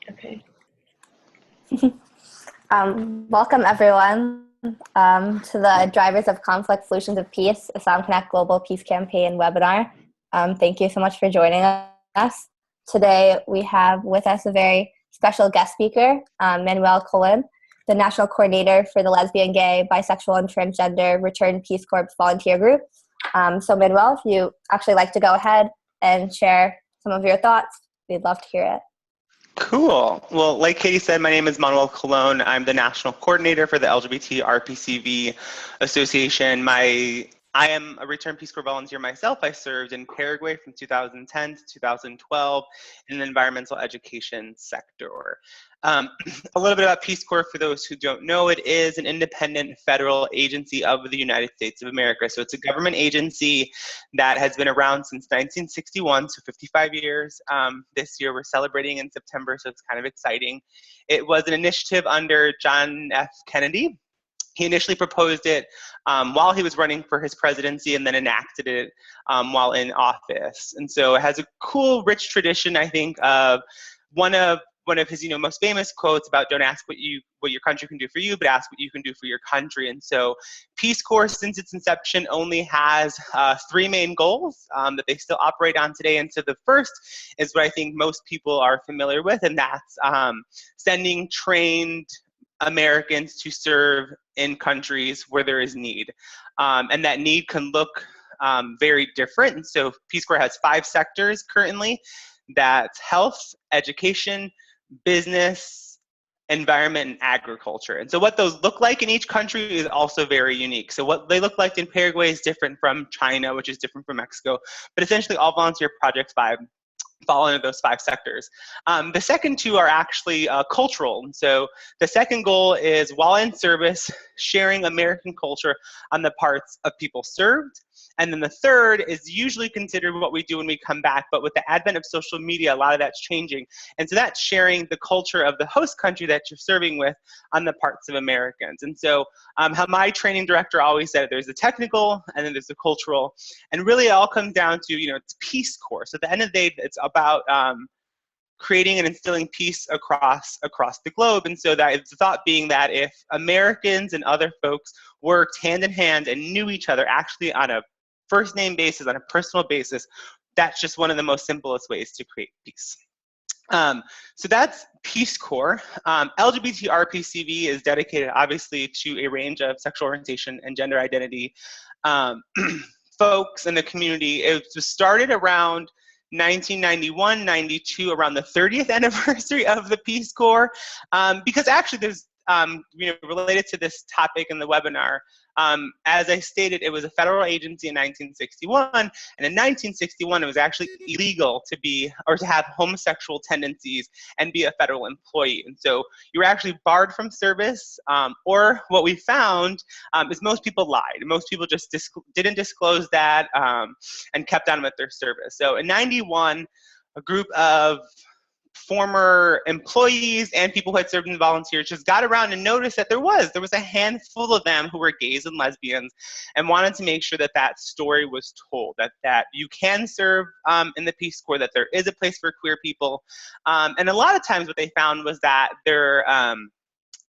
Okay. Welcome everyone to the Drivers of Conflict Solutions of Peace, AslyumConnect Global Peace Campaign webinar. Thank you so much for joining us. Today we have with us a very special guest speaker, Manuel Colon, the National Coordinator for the Lesbian, Gay, Bisexual, and Transgender Return Peace Corps Volunteer Group. So Manuel, if you actually like to go ahead and share some of your thoughts, we'd love to hear it. Cool. Well, like Katie said, my name is Manuel Colon. I'm the National Coordinator for the LGBT RPCV Association. I am a Return Peace Corps volunteer myself. I served in Paraguay from 2010 to 2012 in the environmental education sector. A little bit about Peace Corps for those who don't know. It is an independent federal agency of the United States of America. So it's a government agency that has been around since 1961, so 55 years. This year we're celebrating in September, so it's kind of exciting. It was an initiative under John F. Kennedy. He initially proposed it while he was running for his presidency and then enacted it while in office. And so it has a cool, rich tradition, I think, of one of his most famous quotes about don't ask what your country can do for you, but ask what you can do for your country. And so Peace Corps, since its inception, only has three main goals that they still operate on today. And so the first is what I think most people are familiar with, and that's sending trained Americans to serve in countries where there is need. And that need can look very different. And so Peace Corps has 5 sectors currently. That's health, education, business, environment, and agriculture. And so what those look like in each country is also very unique. So what they look like in Paraguay is different from China, which is different from Mexico. But essentially all volunteer projects fall into those 5 sectors. The second 2 are actually cultural. And so the second goal is, while in service, sharing American culture on the parts of people served. And then the third is usually considered what we do when we come back, but with the advent of social media, a lot of that's changing. And so that's sharing the culture of the host country that you're serving with on the parts of Americans. And so how my training director always said, there's the technical and then there's the cultural. And really it all comes down to, it's Peace Corps. So at the end of the day, it's about creating and instilling peace across the globe. And so that the thought being that if Americans and other folks worked hand in hand and knew each other actually on a first name basis, on a personal basis, that's just one of the most simplest ways to create peace. So that's Peace Corps. LGBT RPCV is dedicated obviously to a range of sexual orientation and gender identity folks in the community. It was started around 1991, 92, around the 30th anniversary of the Peace Corps, because actually there's, related to this topic in the webinar, as I stated, it was a federal agency in 1961, and in 1961 it was actually illegal to be, or to have homosexual tendencies and be a federal employee. And so you were actually barred from service, or what we found is most people lied. Most people just didn't disclose that and kept on with their service. So in 91, a group of former employees and people who had served in volunteers just got around and noticed that there was a handful of them who were gays and lesbians, and wanted to make sure that that story was told, that you can serve in the Peace Corps, that there is a place for queer people. And a lot of times what they found was that their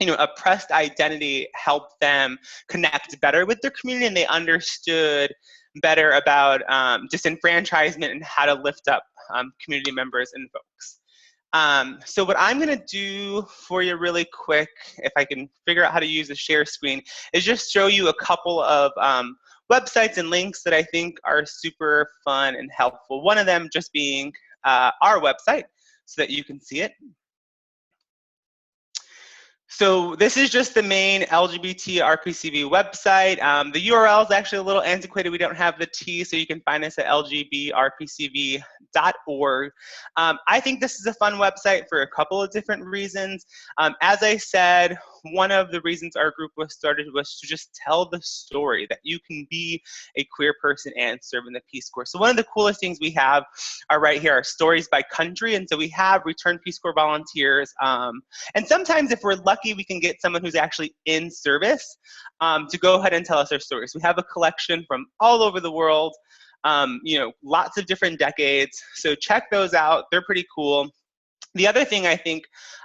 oppressed identity helped them connect better with their community, and they understood better about disenfranchisement and how to lift up community members and folks. So what I'm going to do for you really quick, if I can figure out how to use the share screen, is just show you a couple of websites and links that I think are super fun and helpful. One of them just being our website so that you can see it. So this is just the main LGBT RPCV website. The URL is actually a little antiquated. We don't have the T, so you can find us at lgbrpcv.org. I think this is a fun website for a couple of different reasons. As I said, one of the reasons our group was started was to just tell the story that you can be a queer person and serve in the Peace Corps. So one of the coolest things we have are right here, our stories by country. And so we have returned Peace Corps volunteers. And sometimes if we're lucky, we can get someone who's actually in service to go ahead and tell us their stories. We have a collection from all over the world, lots of different decades. So check those out. They're pretty cool. The other thing I think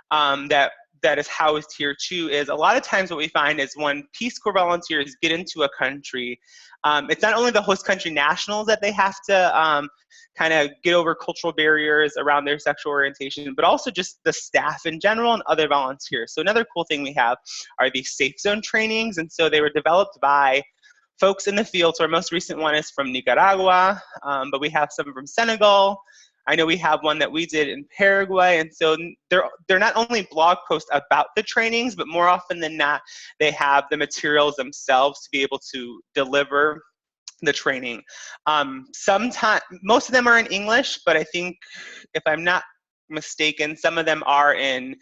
that is housed here too is a lot of times what we find is when Peace Corps volunteers get into a country, it's not only the host country nationals that they have to kind of get over cultural barriers around their sexual orientation, but also just the staff in general and other volunteers. So another cool thing we have are these safe zone trainings. And so they were developed by folks in the field. So our most recent one is from Nicaragua, but we have some from Senegal. I know we have one that we did in Paraguay. And so they're not only blog posts about the trainings, but more often than not, they have the materials themselves to be able to deliver the training. Sometimes, most of them are in English, but I think if I'm not mistaken, some of them are in,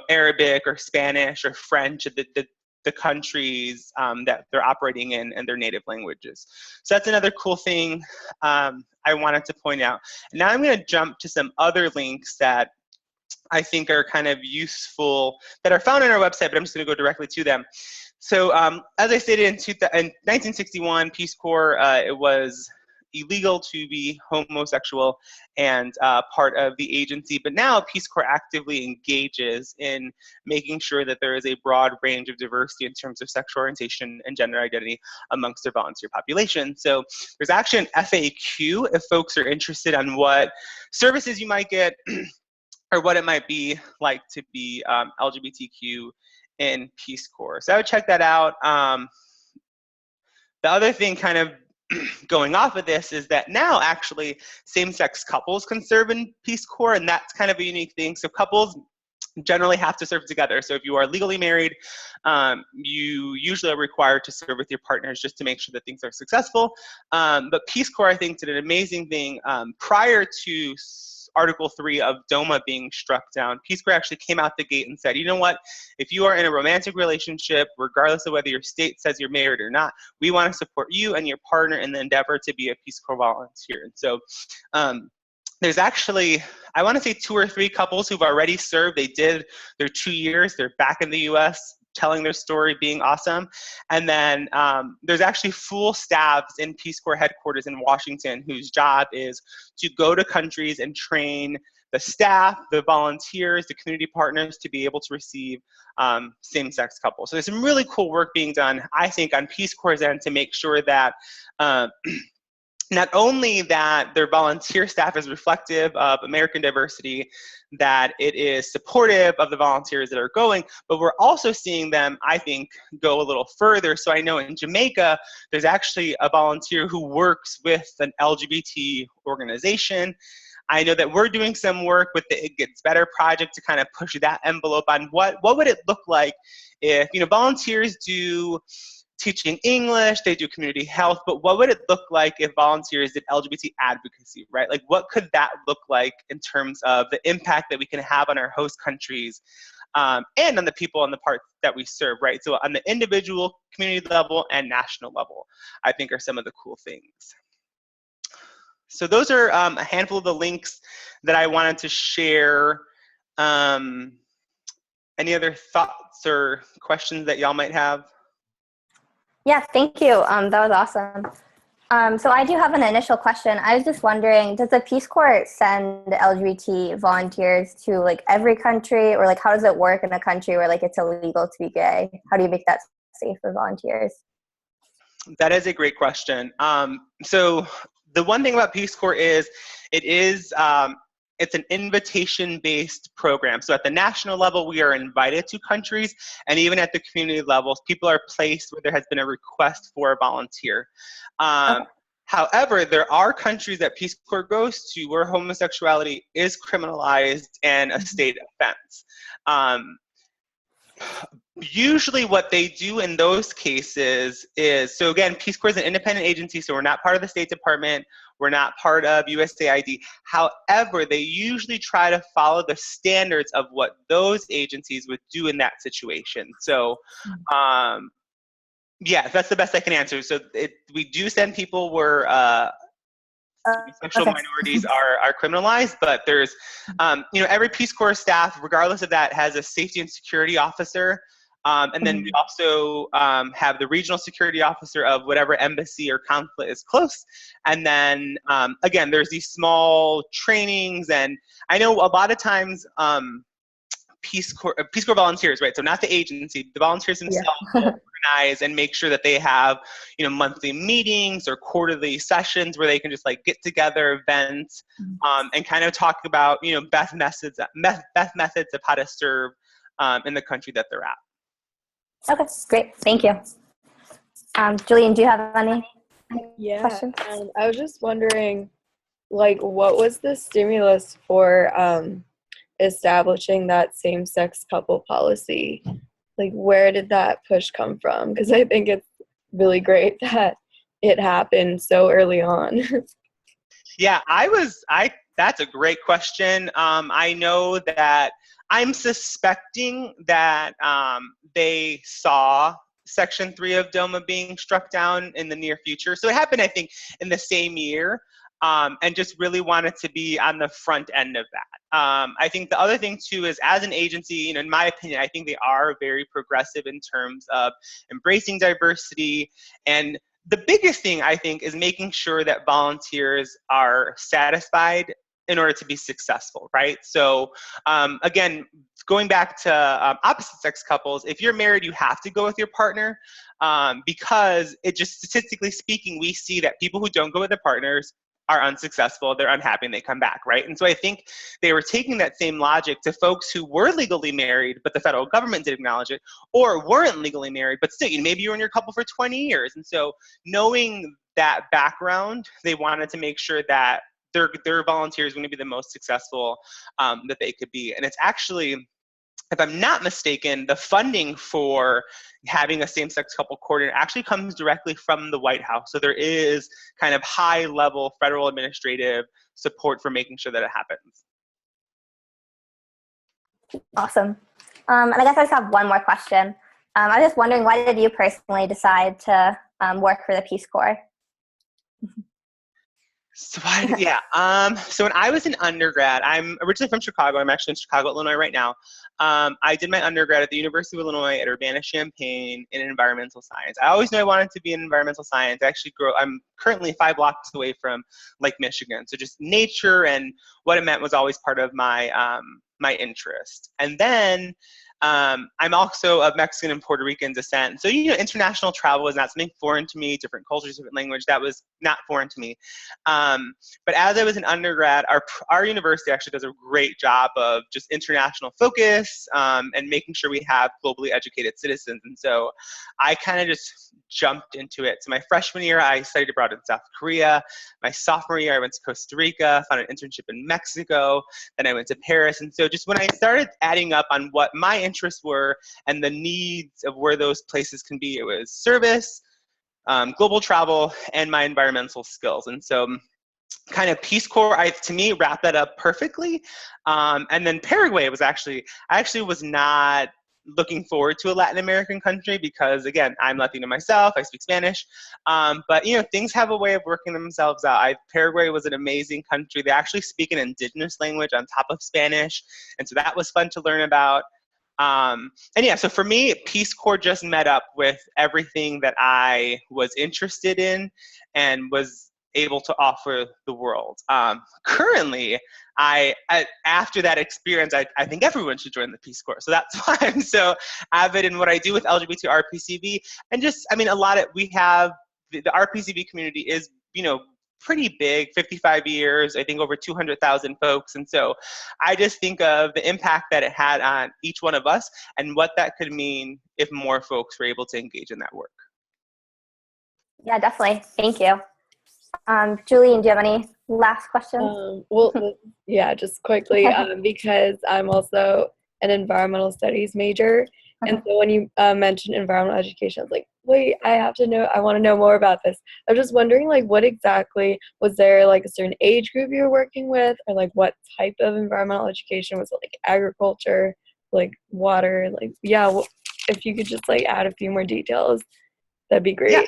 Arabic or Spanish or French, the countries that they're operating in and their native languages. So that's another cool thing I wanted to point out. Now I'm going to jump to some other links that I think are kind of useful that are found on our website, but I'm just going to go directly to them. So as I stated, in 1961, Peace Corps, it was illegal to be homosexual and part of the agency, but now Peace Corps actively engages in making sure that there is a broad range of diversity in terms of sexual orientation and gender identity amongst their volunteer population. So there's actually an FAQ if folks are interested on what services you might get or what it might be like to be LGBTQ in Peace Corps. So I would check that out. The other thing kind of going off of this is that now actually same-sex couples can serve in Peace Corps, and that's kind of a unique thing. So couples generally have to serve together. So if you are legally married, you usually are required to serve with your partners just to make sure that things are successful. But Peace Corps, I think, did an amazing thing prior to Article 3 of DOMA being struck down. Peace Corps actually came out the gate and said, you know what, if you are in a romantic relationship, regardless of whether your state says you're married or not, we want to support you and your partner in the endeavor to be a Peace Corps volunteer. And so there's actually, I want to say 2 or 3 couples who've already served. They did their 2 years. They're back in the U.S. telling their story, being awesome. And then there's actually full staffs in Peace Corps headquarters in Washington whose job is to go to countries and train the staff, the volunteers, the community partners to be able to receive same-sex couples. So there's some really cool work being done, I think, on Peace Corps' end to make sure that not only that their volunteer staff is reflective of American diversity, that it is supportive of the volunteers that are going, but we're also seeing them, I think, go a little further. So I know in Jamaica, there's actually a volunteer who works with an LGBT organization. I know that we're doing some work with the It Gets Better project to kind of push that envelope on what would it look like if, volunteers do teaching English, they do community health, but what would it look like if volunteers did LGBT advocacy, right? Like what could that look like in terms of the impact that we can have on our host countries and on the people and the parts that we serve, right? So on the individual, community level, and national level, I think are some of the cool things. So those are a handful of the links that I wanted to share. Any other thoughts or questions that y'all might have? Yeah, thank you. That was awesome. So I do have an initial question. I was just wondering, does the Peace Corps send LGBT volunteers to like every country, or like how does it work in a country where like it's illegal to be gay? How do you make that safe for volunteers? That is a great question. So the one thing about Peace Corps is it's an invitation-based program. So at the national level, we are invited to countries, and even at the community levels, people are placed where there has been a request for a volunteer. However, there are countries that Peace Corps goes to where homosexuality is criminalized and a state offense. Usually what they do in those cases is, so again, Peace Corps is an independent agency, so we're not part of the State Department, we're not part of USAID. However, they usually try to follow the standards of what those agencies would do in that situation. So, yeah, that's the best I can answer. So we do send people where sexual minorities are criminalized, but there's, every Peace Corps staff, regardless of that, has a safety and security officer And then we also have the regional security officer of whatever embassy or consulate is close. And then, again, there's these small trainings. And I know a lot of times Peace Corps volunteers, right? So not the agency, the volunteers themselves will organize and make sure that they have, monthly meetings or quarterly sessions where they can just like get together, vent, and kind of talk about, best methods of how to serve in the country that they're at. Okay, great. Thank you. Julian, do you have any questions? I was just wondering, like, what was the stimulus for establishing that same-sex couple policy? Like, where did that push come from? Because I think it's really great that it happened so early on. Yeah, that's a great question. I know that I'm suspecting that they saw Section 3 of DOMA being struck down in the near future. So it happened, I think, in the same year, and just really wanted to be on the front end of that. I think the other thing, too, is as an agency, in my opinion, I think they are very progressive in terms of embracing diversity. And the biggest thing, I think, is making sure that volunteers are satisfied in order to be successful, right? So again, going back to opposite sex couples, if you're married, you have to go with your partner because it just, statistically speaking, we see that people who don't go with their partners are unsuccessful, they're unhappy, and they come back, right? And so I think they were taking that same logic to folks who were legally married, but the federal government didn't acknowledge it, or weren't legally married, but still, maybe you were in your couple for 20 years. And so knowing that background, they wanted to make sure that their volunteers going to be the most successful that they could be. And it's actually, if I'm not mistaken, the funding for having a same-sex couple coordinator actually comes directly from the White House. So there is kind of high-level federal administrative support for making sure that it happens. Awesome. And I guess I just have one more question. I was just wondering, why did you personally decide to work for the Peace Corps? So so when I was an undergrad, I'm originally from Chicago. I'm actually in Chicago, Illinois right now. I did my undergrad at the University of Illinois at Urbana-Champaign in environmental science. I always knew I wanted to be in environmental science. I'm currently 5 blocks away from Lake Michigan. So just nature and what it meant was always part of my my interest. And then I'm also of Mexican and Puerto Rican descent. So, international travel was not something foreign to me, different cultures, different language, that was not foreign to me. But as I was an undergrad, our university actually does a great job of just international focus and making sure we have globally educated citizens. And so I kind of just jumped into it. So my freshman year, I studied abroad in South Korea. My sophomore year, I went to Costa Rica, found an internship in Mexico. Then I went to Paris. And so just when I started adding up on what my interests were and the needs of where those places can be, it was service, global travel, and my environmental skills. And so kind of Peace Corps, to me, wrapped that up perfectly. And then Paraguay was I actually was not looking forward to a Latin American country because, again, I'm Latino myself, I speak Spanish, but things have a way of working themselves out. Paraguay was an amazing country. They actually speak an indigenous language on top of Spanish, and so that was fun to learn about. So for me, Peace Corps just met up with everything that I was interested in and was able to offer the world. Currently, after that experience, I think everyone should join the Peace Corps. So that's why I'm so avid in what I do with LGBT RPCV. And just, we have, the RPCV community is, pretty big, 55 years, I think over 200,000 folks. And so I just think of the impact that it had on each one of us and what that could mean if more folks were able to engage in that work. Yeah, definitely. Thank you. Julian, do you have any last questions? Just quickly, because I'm also an environmental studies major. And so when you mentioned environmental education, I was like, wait, I want to know more about this. I was just wondering, what exactly, was there a certain age group you were working with, or what type of environmental education? Was it agriculture, water, if you could just add a few more details, that'd be great. Yeah,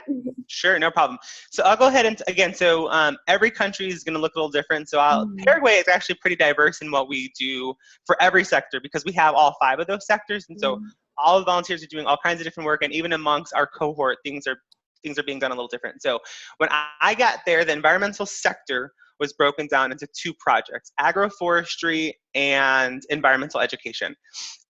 sure, no problem. So I'll go ahead and, again, every country is going to look a little different. So Paraguay is actually pretty diverse in what we do for every sector because we have all 5 of those sectors. And so all the volunteers are doing all kinds of different work, and even amongst our cohort, things are being done a little different. So when I got there, the environmental sector was broken down into two projects: agroforestry and environmental education.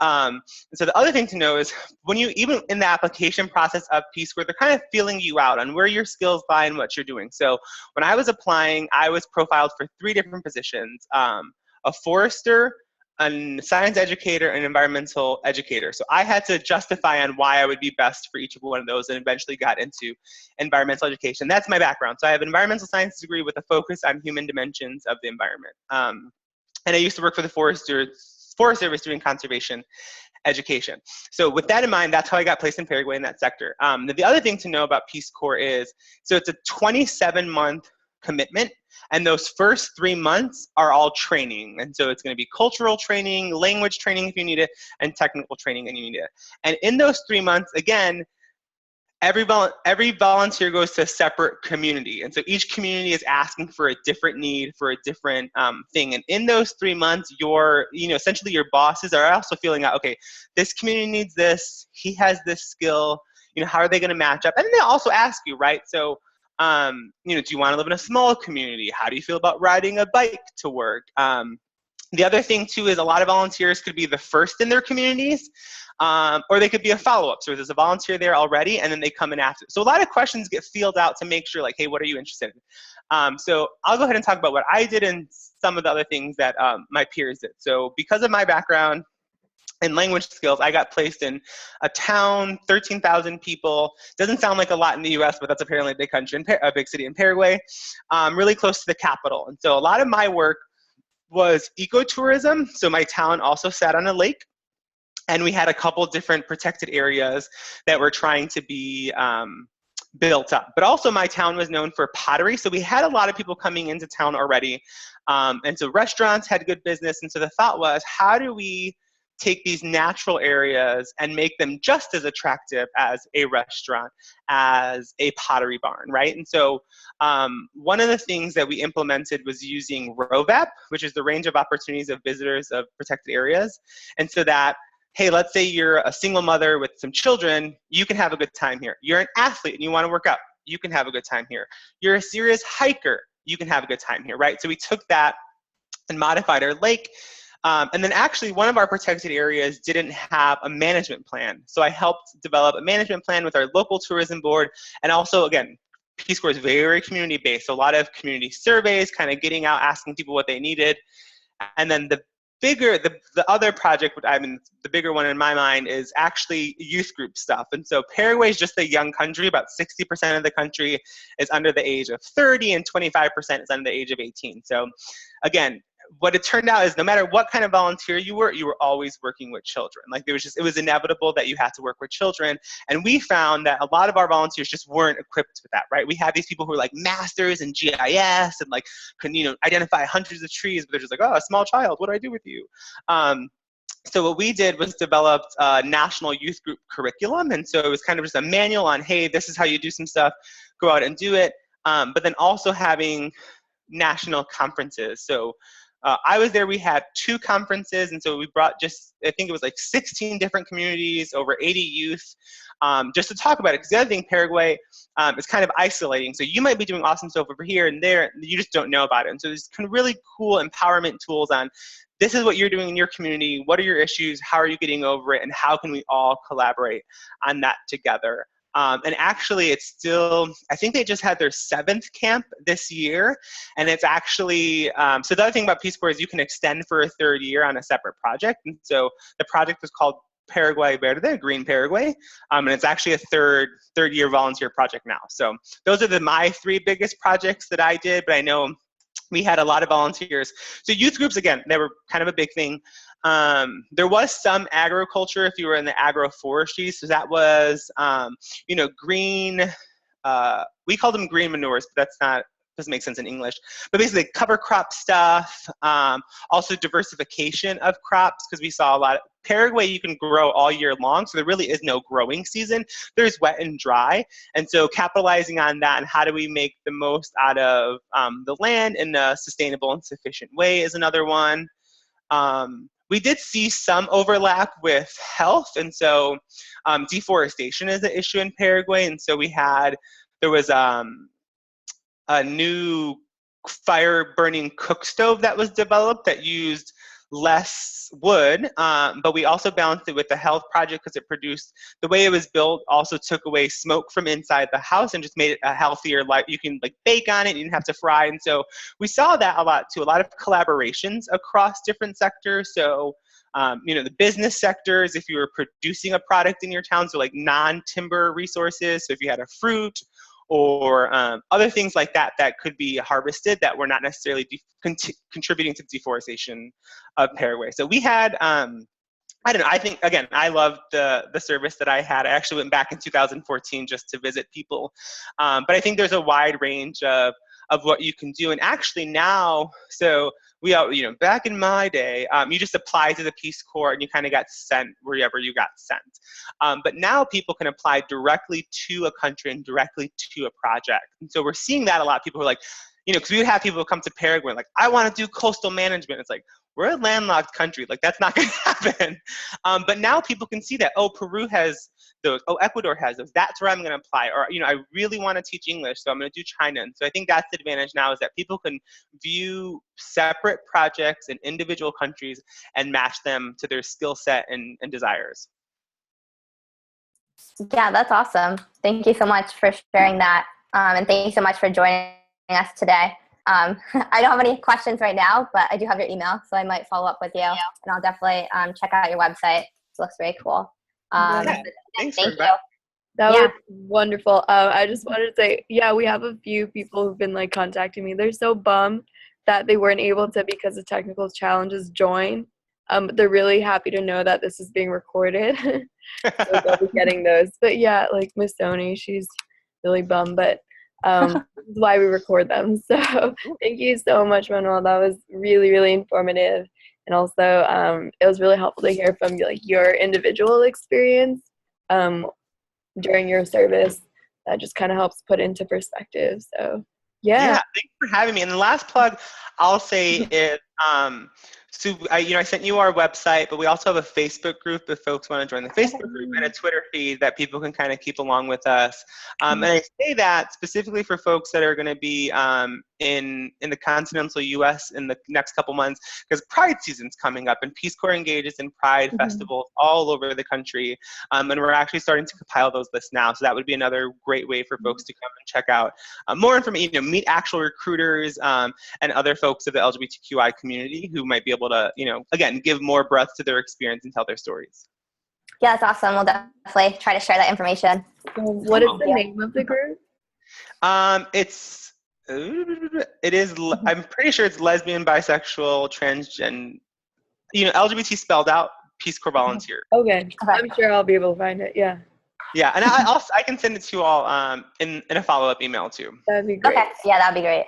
And so the other thing to know is when you, even in the application process of Peace Corps, they're kind of feeling you out on where your skills lie and what you're doing. So when I was applying, I was profiled for 3 different positions: a forester, a science educator, and environmental educator. So I had to justify on why I would be best for each of one of those, and eventually got into environmental education. That's my background. So I have an environmental science degree with a focus on human dimensions of the environment. And I used to work for the Forest Service doing conservation education. So with that in mind, that's how I got placed in Paraguay in that sector. The other thing to know about Peace Corps is, so it's a 27-month commitment, and those first 3 months are all training. And so it's going to be cultural training, language training if you need it, and technical training and you need it. And in those 3 months, again, every volunteer goes to a separate community. And so each community is asking for a different need, for a different thing. And in those 3 months, essentially your bosses are also feeling out, okay, this community needs this, he has this skill, how are they going to match up? And then they also ask you, right? So, do you want to live in a small community? How do you feel about riding a bike to work? The other thing too is a lot of volunteers could be the first in their communities, or they could be a follow-up. So there's a volunteer there already, and then they come in after. So a lot of questions get filled out to make sure, like, hey, what are you interested in? So I'll go ahead and talk about what I did and some of the other things that my peers did. So because of my background and language skills, I got placed in a town, 13,000 people. Doesn't sound like a lot in the US, but that's apparently a big country, a big city in Paraguay, really close to the capital. And so a lot of my work was ecotourism. So my town also sat on a lake, and we had a couple different protected areas that were trying to be built up. But also my town was known for pottery. So we had a lot of people coming into town already. And so restaurants had good business. And so the thought was, how do we take these natural areas and make them just as attractive as a restaurant, as a pottery barn, right? And so one of the things that we implemented was using ROVAP, which is the range of opportunities of visitors of protected areas. And so that, hey, let's say you're a single mother with some children, you can have a good time here. You're an athlete and you want to work out, you can have a good time here. You're a serious hiker, you can have a good time here, right? So we took that and modified our lake. And then actually one of our protected areas didn't have a management plan. So I helped develop a management plan with our local tourism board. And also, again, Peace Corps is very community-based. So a lot of community surveys, kind of getting out, asking people what they needed. And then the other project, the bigger one in my mind, is actually youth group stuff. And so Paraguay is just a young country. About 60% of the country is under the age of 30 and 25% is under the age of 18. So again, what it turned out is no matter what kind of volunteer you were always working with children. Like it was inevitable that you had to work with children. And we found that a lot of our volunteers just weren't equipped with that, right? We had these people who were like masters in GIS and like can, identify hundreds of trees, but they're just like, oh, a small child, what do I do with you? So what we did was developed a national youth group curriculum. And so it was kind of just a manual on, hey, this is how you do some stuff, go out and do it. But then also having national conferences. So I was there, we had 2 conferences, and so we brought I think it was like 16 different communities, over 80 youth, just to talk about it. Because the other thing, Paraguay is kind of isolating. So you might be doing awesome stuff over here and there, and you just don't know about it. And so there's kind of really cool empowerment tools on, this is what you're doing in your community, what are your issues, how are you getting over it, and how can we all collaborate on that together. And actually it's still, I think they just had their 7th camp this year. And it's actually, so the other thing about Peace Corps is you can extend for a 3rd year on a separate project. And so the project is called Paraguay Verde, Green Paraguay. And it's actually a third year volunteer project now. So those are my 3 biggest projects that I did, but I know we had a lot of volunteers. So youth groups, again, they were kind of a big thing. There was some agriculture if you were in the agroforestry. So that was, green, we call them green manures, but doesn't make sense in English. But basically cover crop stuff, also diversification of crops, because we saw a lot of, Paraguay you can grow all year long, so there really is no growing season. There's wet and dry. And so capitalizing on that and how do we make the most out of the land in a sustainable and sufficient way is another one. we did see some overlap with health. And so deforestation is an issue in Paraguay. And so there was a new fire burning cook stove that was developed that used less wood, but we also balanced it with the health project because it produced, the way it was built also took away smoke from inside the house and just made it a healthier life. You can like bake on it, you didn't have to fry. And so we saw that a lot too, a lot of collaborations across different sectors. So the business sectors, if you were producing a product in your town, so like non-timber resources, so if you had a fruit or other things like that that could be harvested that were not necessarily contributing to deforestation of Paraguay. So we had, I don't know, I think, again, I loved the service that I had. I actually went back in 2014 just to visit people. But I think there's a wide range of what you can do. And actually now, so we, back in my day, you just applied to the Peace Corps and you kind of got sent wherever you got sent. But now people can apply directly to a country and directly to a project. And so we're seeing that a lot. People are like, because we would have people come to Paraguay like, I want to do coastal management. It's like, we're a landlocked country. Like, that's not going to happen. But now people can see that, oh, Peru has those. Oh, Ecuador has those. That's where I'm going to apply. Or, I really want to teach English, so I'm going to do China. And so I think that's the advantage now, is that people can view separate projects in individual countries and match them to their skill set and desires. Yeah, that's awesome. Thank you so much for sharing that. And thank you so much for joining us today. I don't have any questions right now, but I do have your email, so I might follow up with you, and I'll definitely check out your website. It looks very cool. Thanks thank for you. That was wonderful. I just wanted to say, we have a few people who've been like contacting me. They're so bummed that they weren't able to, because of technical challenges, join. But they're really happy to know that this is being recorded. So they'll be getting those. But yeah, like Miss Sony, she's really bummed, but this is why we record them. So thank you so much, Manuel. That was really, really informative. And also, it was really helpful to hear from like your individual experience during your service. That just kind of helps put into perspective. So yeah, thanks for having me. And the last plug I'll say is, so I sent you our website, but we also have a Facebook group if folks want to join the Facebook group, and a Twitter feed that people can kind of keep along with us. And I say that specifically for folks that are going to be in the continental U.S. in the next couple months, because Pride season's coming up, and Peace Corps engages in Pride festivals all over the country. And we're actually starting to compile those lists now. So that would be another great way for folks to come and check out more information, meet actual recruiters and other folks of the LGBTQI community who might be able to, again, give more breadth to their experience and tell their stories. Yeah, that's awesome. We'll definitely try to share that information. What is the name of the group? It is, I'm pretty sure it's lesbian, bisexual, transgender, LGBT spelled out, Peace Corps volunteer. Okay. I'm sure I'll be able to find it. Yeah. Yeah, and I can send it to you all in a follow-up email too. That'd be great. Okay, yeah, that'd be great.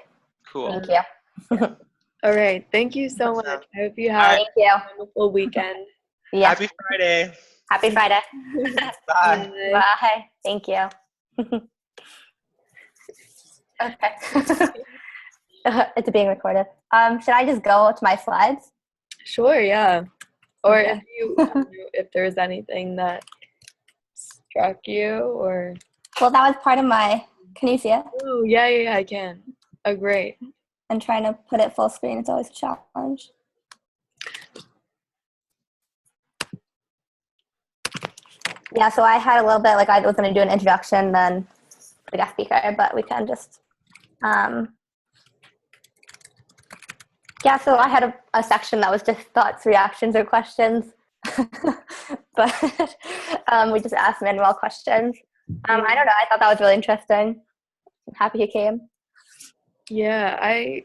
Cool. Thank you. All right. Thank you so much. I hope you have Thank you. a wonderful weekend. Yeah. Happy Friday. Happy Friday. Bye. Bye. Thank you. Okay. It's being recorded. Should I just go to my slides? Sure, yeah. Or Okay. if there's anything that struck you, or Well, that was part of my, can you see it? oh yeah, I can. Oh, great. And trying to put it full screen, it's always a challenge. Yeah, so I had a little bit, like I was going to do an introduction, then the guest speaker, but we can just, yeah, so I had a section that was just thoughts, reactions, or questions. But we just asked Manuel questions. I don't know, I thought that was really interesting. I'm happy he came. Yeah, I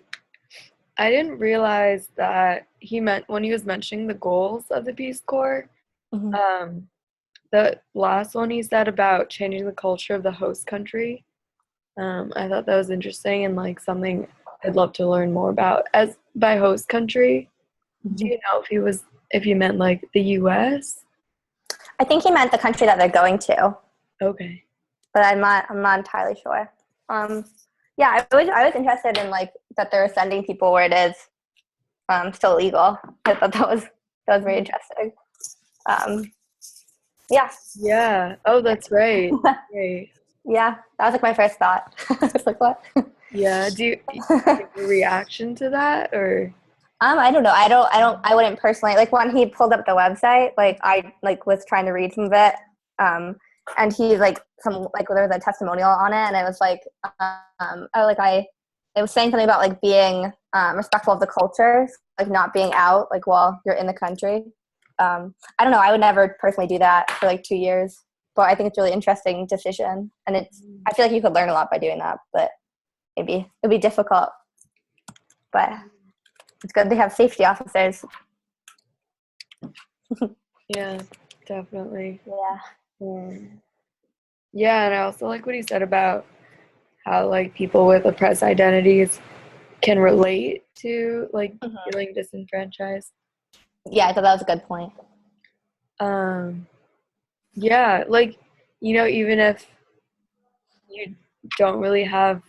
didn't realize that he meant when he was mentioning the goals of the Peace Corps. The last one he said about changing the culture of the host country. I thought that was interesting and like something I'd love to learn more about. As by host country, do you know if he meant like the U.S.? I think he meant the country that they're going to. Okay. But I'm not entirely sure. Yeah, I was interested in like that they're sending people where it is still legal. I thought that That was very interesting. Yeah. Yeah. Oh, that's right. Right. Yeah, that was like my first thought. I was like, what? Yeah. Do you have a reaction to that or? I don't know. I wouldn't personally, like when he pulled up the website, like I like was trying to read some of it. And he like there was a testimonial on it, and it was like, it was saying something about like being respectful of the culture, like not being out like while you're in the country. I don't know. I would never personally do that for like 2 years, but I think it's a really interesting decision, and I feel like you could learn a lot by doing that, but maybe it'd be difficult. But it's good they have safety officers. Yeah, definitely. Yeah. Yeah, and I also like what he said about how like people with oppressed identities can relate to like feeling disenfranchised. Yeah, I thought that was a good point. Yeah, like, even if you don't really have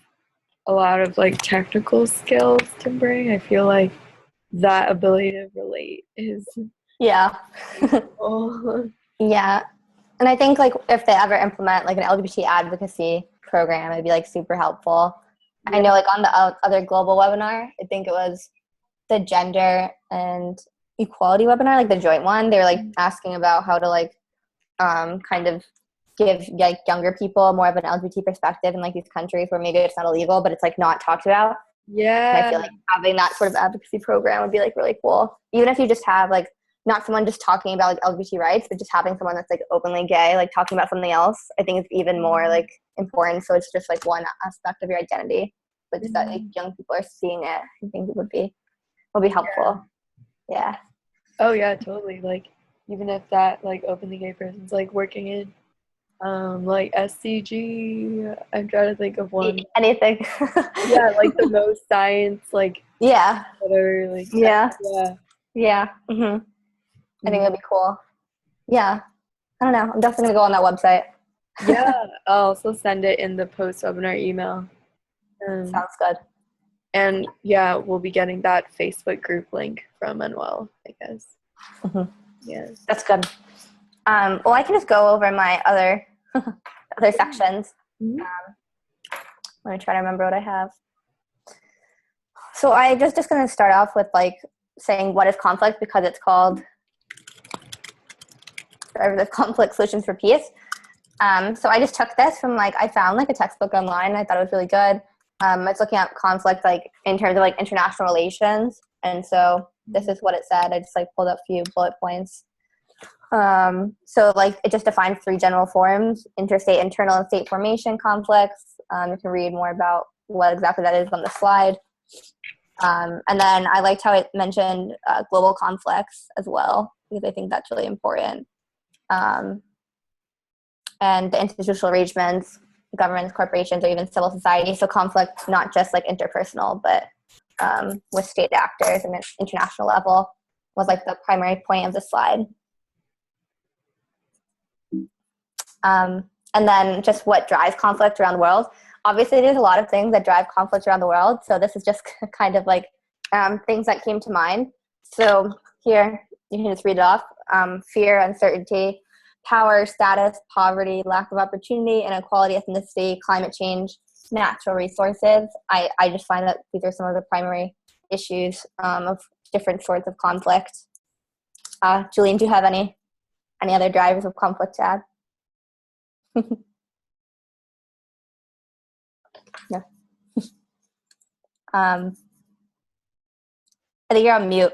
a lot of like technical skills to bring, I feel like that ability to relate is Yeah. useful. Yeah. And I think like if they ever implement like an LGBT advocacy program, it'd be like super helpful. Yeah. I know like on the other global webinar, I think it was the gender and equality webinar, like the joint one, they were like asking about how to like kind of give like younger people more of an LGBT perspective in like these countries where maybe it's not illegal, but it's like not talked about. Yeah. And I feel like having that sort of advocacy program would be like really cool. Even if you just have like not someone just talking about like LGBT rights, but just having someone that's like openly gay, like talking about something else, I think it's even more like important. So it's just like one aspect of your identity, but just that like, young people are seeing it. I think it would be helpful. Yeah. Oh yeah, totally. Like even if that like openly gay person's like working in like SCG, I'm trying to think of one. Anything. Yeah, like the most science, like yeah. whatever, like Yeah. yeah. Yeah. I think that'd be cool. Yeah. I don't know. I'm definitely gonna go on that website. Yeah, I'll also send it in the post-webinar email. Sounds good. And yeah, we'll be getting that Facebook group link from Manuel, I guess. Yeah. That's good. Well, I can just go over my other sections. Let me try to remember what I have. So I just going to start off with like saying what is conflict, because it's called the Conflict Solutions for Peace. So I just took this from like, I found like a textbook online. I thought it was really good. I was looking at conflict like in terms of like international relations. And so this is what it said. I just like pulled up a few bullet points. So like it just defines 3 general forms: interstate, internal, and state formation conflicts. You can read more about what exactly that is on the slide. And then I liked how it mentioned global conflicts as well, because I think that's really important. And the institutional arrangements, governments, corporations, or even civil society. So conflict, not just like interpersonal, but with state actors and international level, was like the primary point of the slide. And then just what drives conflict around the world. Obviously, there's a lot of things that drive conflict around the world. So this is just kind of like things that came to mind. So here, you can just read it off. Fear, uncertainty, power, status, poverty, lack of opportunity, inequality, ethnicity, climate change, natural resources. I just find that these are some of the primary issues of different sorts of conflict. Julian, do you have any other drivers of conflict to add? No. I think you're on mute.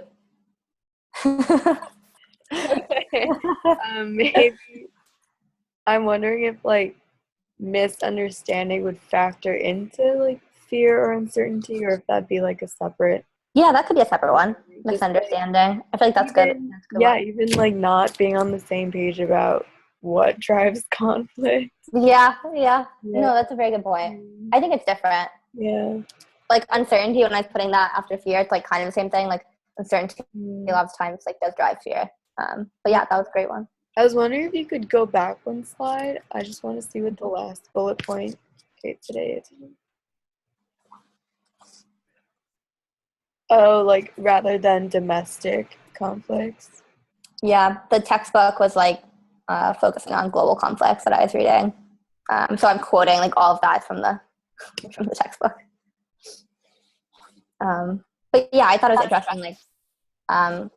Maybe I'm wondering if like misunderstanding would factor into like fear or uncertainty, or if that'd be like a separate. Yeah, that could be a separate one. Just, misunderstanding. I feel like that's good. That's good. Yeah, even like not being on the same page about what drives conflict. Yeah. No, that's a very good point. I think it's different. Yeah. Like uncertainty, when I was putting that after fear, it's like kind of the same thing. Like uncertainty a lot of times like does drive fear. But yeah, that was a great one. I was wondering if you could go back one slide. I just want to see what the last bullet point today is. Oh, like rather than domestic conflicts. Yeah, the textbook was like focusing on global conflicts that I was reading. So I'm quoting like all of that from the textbook. But yeah, I thought it was interesting, like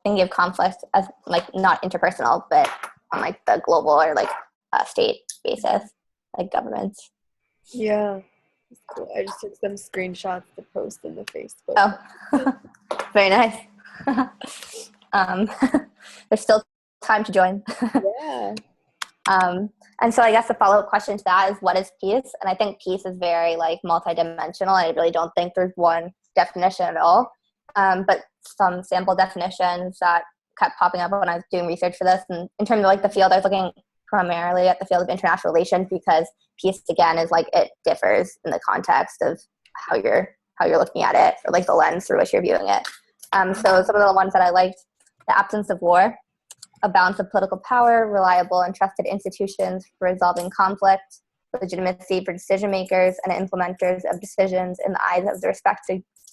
thinking of conflict as like not interpersonal, but on like the global or like state basis, like governments. Yeah, it's cool. I just took some screenshots to post in the Facebook. Oh, very nice. There's still time to join. Yeah. And so I guess the follow-up question to that is, what is peace? And I think peace is very like multidimensional. I really don't think there's one definition at all. But some sample definitions that kept popping up when I was doing research for this. And in terms of like the field, I was looking primarily at the field of international relations, because peace again is like, it differs in the context of how you're looking at it, or like the lens through which you're viewing it. So some of the ones that I liked: the absence of war, a balance of political power, reliable and trusted institutions for resolving conflict, legitimacy for decision makers and implementers of decisions in the eyes of the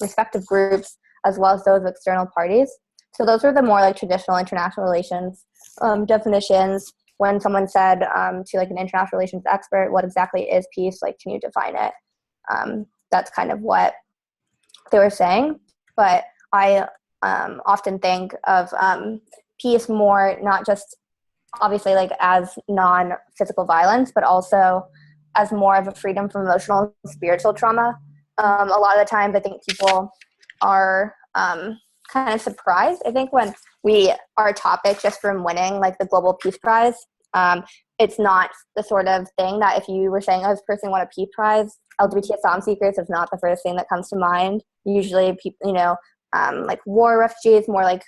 respective groups, as well as those of external parties. So those were the more like traditional international relations definitions. When someone said to like an international relations expert, what exactly is peace? Like, can you define it? That's kind of what they were saying. But I often think of peace more, not just obviously like as non-physical violence, but also as more of a freedom from emotional and spiritual trauma. A lot of the times I think people are kind of surprised, I think, when our topic just from winning like the Global Peace Prize. It's not the sort of thing that if you were saying, oh, this person won a Peace Prize, LGBT asylum seekers is not the first thing that comes to mind. Usually people, like war refugees, more like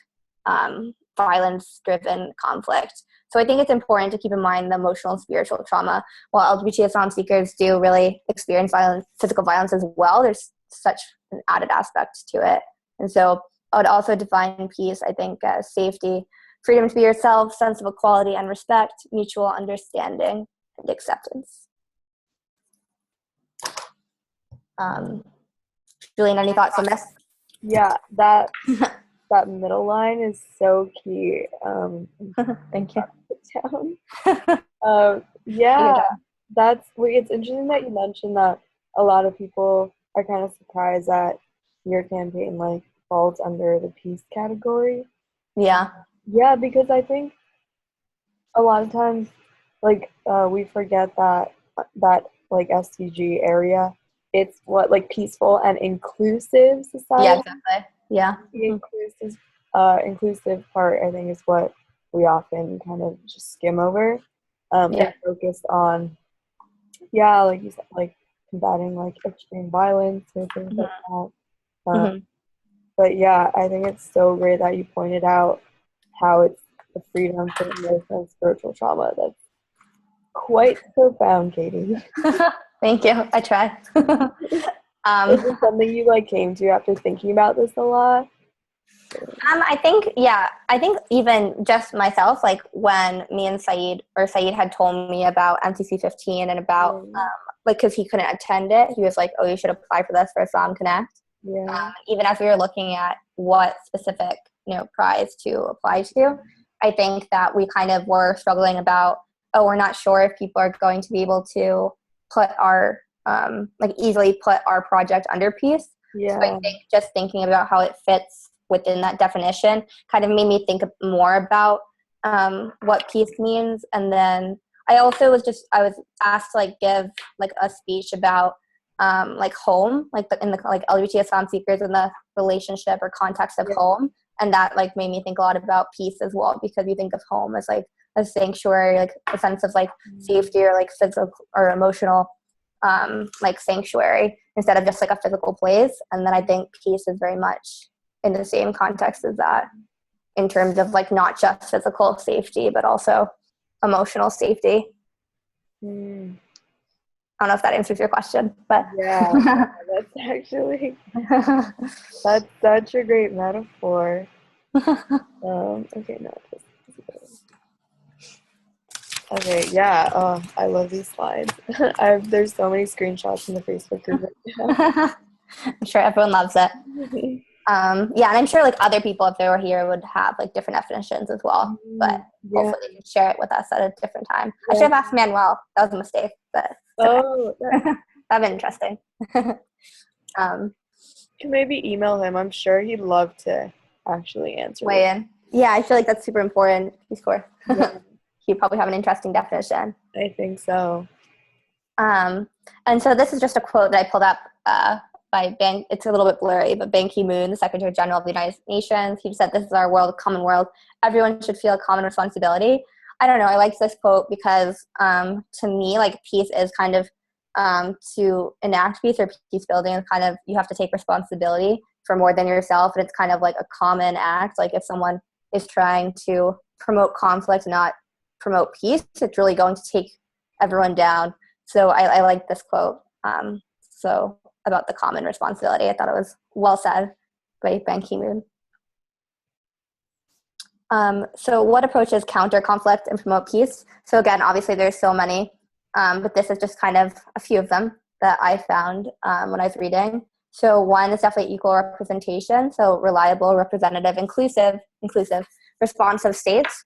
violence-driven conflict. So I think it's important to keep in mind the emotional and spiritual trauma. While LGBT asylum seekers do really experience violence, physical violence as well, there's such an added aspect to it. And so I would also define peace, I think, as safety, freedom to be yourself, sense of equality and respect, mutual understanding, and acceptance. Julian, any thoughts on this? Yeah, that middle line is so key. Thank you. Yeah, it's interesting that you mentioned that a lot of people are kind of surprised that your campaign like falls under the peace category. Yeah. Yeah, because I think a lot of times, like, we forget that like SDG area, it's what like peaceful and inclusive society. Yeah, exactly. Yeah. The inclusive part, I think, is what we often kind of just skim over, and focus on. Yeah, like you said, like combating like extreme violence or things like that. But yeah, I think it's so great that you pointed out how it's the freedom from emotional and spiritual trauma. That's quite profound, Katie. Thank you. I try. Is it something you like came to after thinking about this a lot? I think even just myself, like when me and Saeed had told me about MCC 15 and about like, because he couldn't attend it, he was like, oh, you should apply for this for AslyumConnect. Yeah. Even as we were looking at what specific prize to apply to, I think that we kind of were struggling about, oh, we're not sure if people are going to be able to put our easily put our project under peace. Yeah. So I think just thinking about how it fits within that definition kind of made me think more about what peace means. And then I also was asked to like give like a speech about like home, like in the like LGBT asylum seekers in the relationship or context of home, and that like made me think a lot about peace as well, because you think of home as like a sanctuary, like a sense of like safety or like physical or emotional like sanctuary instead of just like a physical place. And then I think peace is very much in the same context as that, in terms of like not just physical safety but also emotional safety. I don't know if that answers your question, but yeah, that's such a great metaphor. Okay, no. Okay, yeah. Oh, I love these slides. There's so many screenshots in the Facebook group right now. I'm sure everyone loves it. Yeah, and I'm sure like other people, if they were here, would have like different definitions as well. But hopefully they can share it with us at a different time. I should have asked Manuel. That was a mistake, but that'd been interesting. You can maybe email him. I'm sure he'd love to actually answer. Weigh in. Yeah, I feel like that's super important. Peace Corps. Yeah. He'd probably have an interesting definition. I think so. And so this is just a quote that I pulled up by it's a little bit blurry, but Ban Ki-moon, the Secretary General of the United Nations, he said, "This is our world, common world. Everyone should feel a common responsibility." I don't know. I like this quote because to me, like peace is kind of to enact peace or peace building is kind of, you have to take responsibility for more than yourself. And it's kind of like a common act. Like if someone is trying to promote conflict, not promote peace, it's really going to take everyone down. So I like this quote. So about the common responsibility, I thought it was well said by Ban Ki-moon. So what approaches counter conflict and promote peace? So again, obviously there's so many, but this is just kind of a few of them that I found when I was reading. So one is definitely equal representation. So reliable, representative, inclusive, responsive states.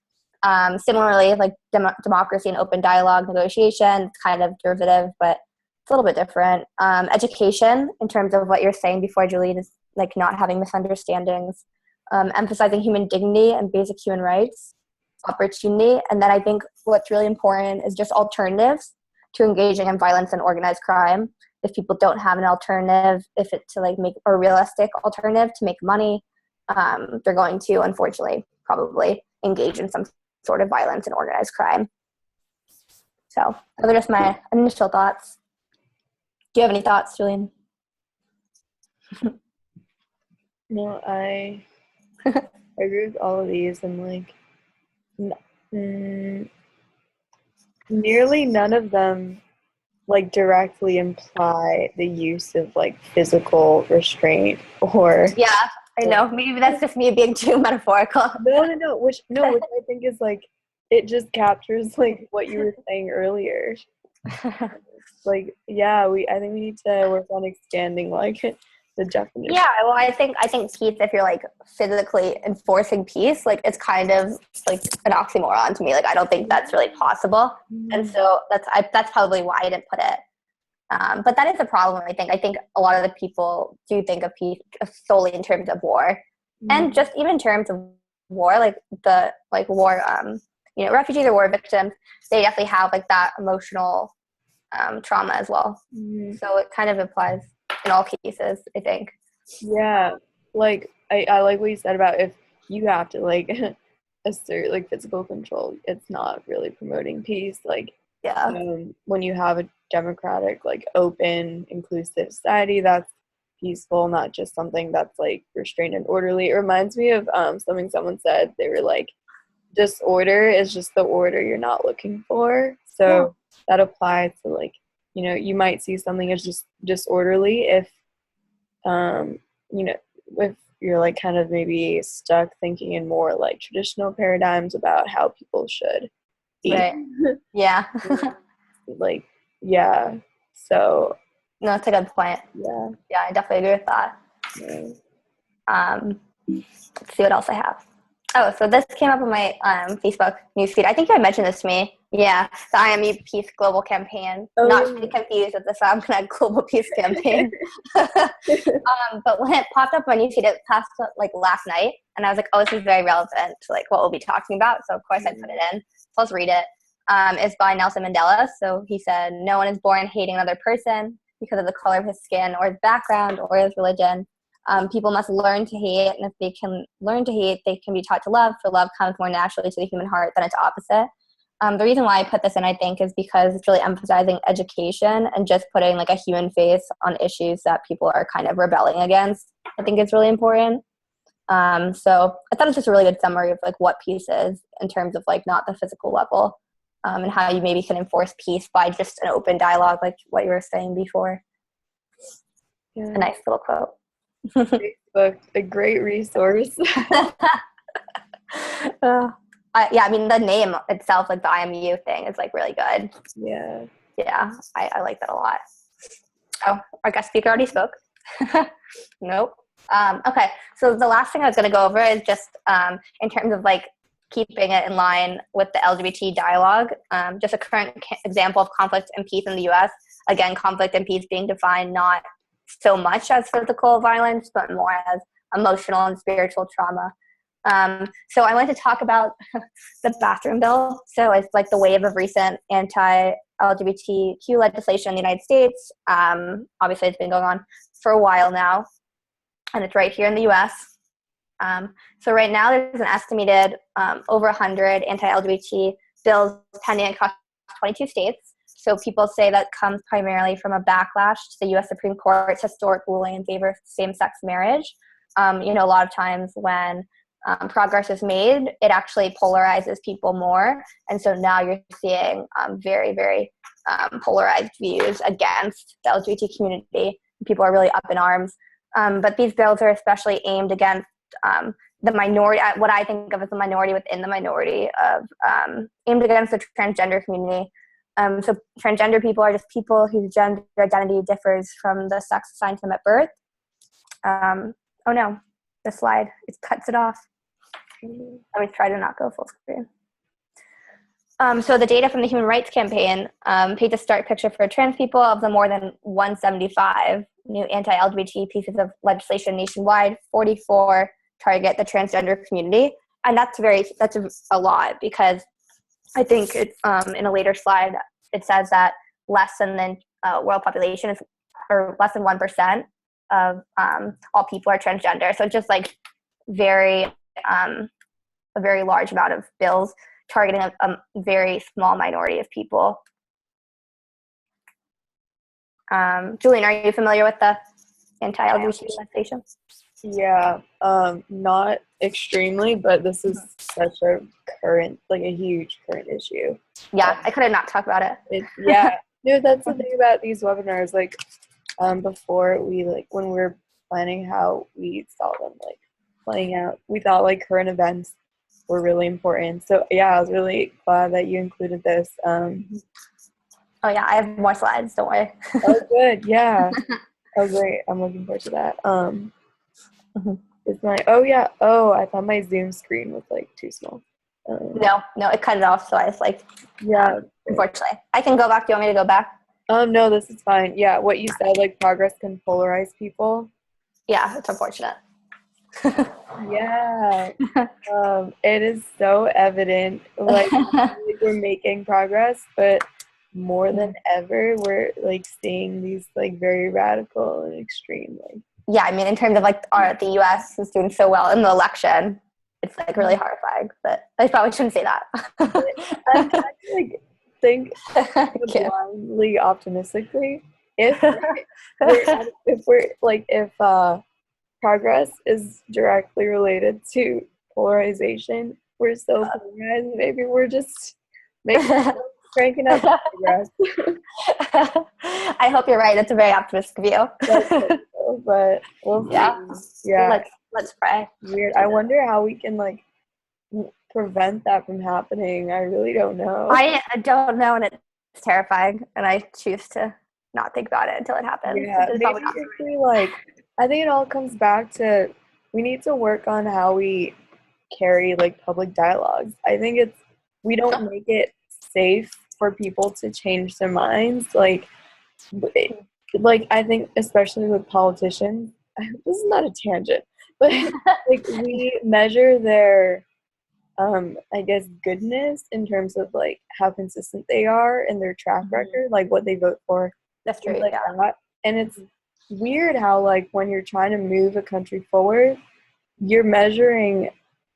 Similarly, like democracy and open dialogue, negotiation, it's kind of derivative, but it's a little bit different. Education, in terms of what you're saying before, Julie, is like not having misunderstandings. Emphasizing human dignity and basic human rights, opportunity. And then I think what's really important is just alternatives to engaging in violence and organized crime. If people don't have an alternative, if it's to like make a realistic alternative to make money, they're going to, unfortunately, probably engage in some sort of violence and organized crime. So those are just my initial thoughts. Do you have any thoughts, Julian? No, I agree with all of these, and like nearly none of them like directly imply the use of like physical restraint or I know, maybe that's just me being too metaphorical. no which I think is like it just captures like what you were saying earlier. Like I think we need to work on expanding like the definition. Yeah, well, I think peace, if you're like physically enforcing peace, like it's kind of like an oxymoron to me. Like I don't think that's really possible, and so that's probably why I didn't put it. But that is a problem. I think a lot of the people do think of peace solely in terms of war, and just even in terms of war, like the war, refugees or war victims, they definitely have like that emotional trauma as well. So it kind of applies in all cases, I think. Yeah, like I like what you said about if you have to like assert like physical control, it's not really promoting peace. Like when you have a democratic, like open, inclusive society, that's peaceful, not just something that's like restrained and orderly. It reminds me of something someone said. They were like, disorder is just the order you're not looking for. So that applies to like, you might see something as just disorderly if if you're like kind of maybe stuck thinking in more like traditional paradigms about how people should eat. Right. Yeah. So no, that's a good point. Yeah, I definitely agree with that. Let's see what else I have. Oh, so this came up on my Facebook newsfeed. I think I mentioned this to me. Yeah, the IMU Peace Global Campaign. Not to be confused with the AslyumConnect Global Peace Campaign. But when it popped up on newsfeed, it passed like last night, and I was like, oh, this is very relevant to like what we'll be talking about. So of course I put it in. So let's read it. It's by Nelson Mandela. So he said, "No one is born hating another person because of the color of his skin or his background or his religion. People must learn to hate, and if they can learn to hate, they can be taught to love, for love comes more naturally to the human heart than its opposite." The reason why I put this in, I think, is because it's really emphasizing education and just putting like a human face on issues that people are kind of rebelling against. I think it's really important. So I thought it's just a really good summary of like what peace is in terms of like not the physical level, and how you maybe can enforce peace by just an open dialogue, like what you were saying before. A nice little quote. Facebook, a great resource. I mean, the name itself, like the IMU thing, is like really good. I like that a lot. Oh, our guest speaker already spoke. Nope. Okay, so the last thing I was going to go over is just in terms of like keeping it in line with the LGBT dialogue, just a current example of conflict and peace in the U.S. Again, conflict and peace being defined not so much as physical violence, but more as emotional and spiritual trauma. So I wanted to talk about the bathroom bill. So it's like the wave of recent anti-LGBTQ legislation in the United States. Obviously, it's been going on for a while now, and it's right here in the U.S. So right now, there's an estimated over 100 anti-LGBT bills pending across 22 states. So people say that comes primarily from a backlash to the U.S. Supreme Court's historic ruling in favor of same-sex marriage. A lot of times when progress is made, it actually polarizes people more. And so now you're seeing very, very polarized views against the LGBT community. People are really up in arms. But these bills are especially aimed against the minority, what I think of as the minority within the minority of aimed against the transgender community. So transgender people are just people whose gender identity differs from the sex assigned to them at birth. Oh no, the slide, it cuts it off. Let me try to not go full screen. So the data from the Human Rights Campaign paints a stark picture for trans people of the more than 175 new anti-LGBT pieces of legislation nationwide. 44 target the transgender community, and that's a lot, because I think it's in a later slide it says that less than the world population is, or less than 1% of all people are transgender. So just like a very large amount of bills targeting a very small minority of people. Julian, are you familiar with the anti-LGBT legislation? Yeah, not extremely, but this is such a current, like a huge current issue. Yeah, I couldn't not talk about it. Yeah, no, that's the thing about these webinars. Like, before when we were planning how we saw them like playing out, we thought like current events were really important. So yeah, I was really glad that you included this. Oh yeah, I have more slides. Don't worry. Oh, good. Yeah. Oh, great. I'm looking forward to that. Is my I thought my Zoom screen was like too small. No, it cut it off. So I was like, yeah. Unfortunately, I can go back. Do you want me to go back? No, this is fine. Yeah, what you said, like progress can polarize people. Yeah, it's unfortunate. Yeah. It is so evident. Like we're making progress, but more than ever, we're like seeing these like very radical and extreme. Like, yeah, I mean, in terms of like the U.S. is doing so well in the election, it's like really horrifying. But I probably shouldn't say that. I'm trying to like think blindly optimistically. If progress is directly related to polarization, we're so polarized. Maybe we're just cranking up progress. I hope you're right. That's a very optimistic view. But we'll see. Yeah. Let's pray. Weird. I wonder how we can like prevent that from happening. I really don't know. I don't know, and it's terrifying, and I choose to not think about it until it happens. Yeah, basically, like, I think it all comes back to we need to work on how we carry like public dialogues. I think we don't make it safe for people to change their minds. Like I think especially with politicians, this is not a tangent, but like we measure their I guess goodness in terms of like how consistent they are in their track record, like what they vote for. That's true. Like that. And it's weird how like when you're trying to move a country forward, you're measuring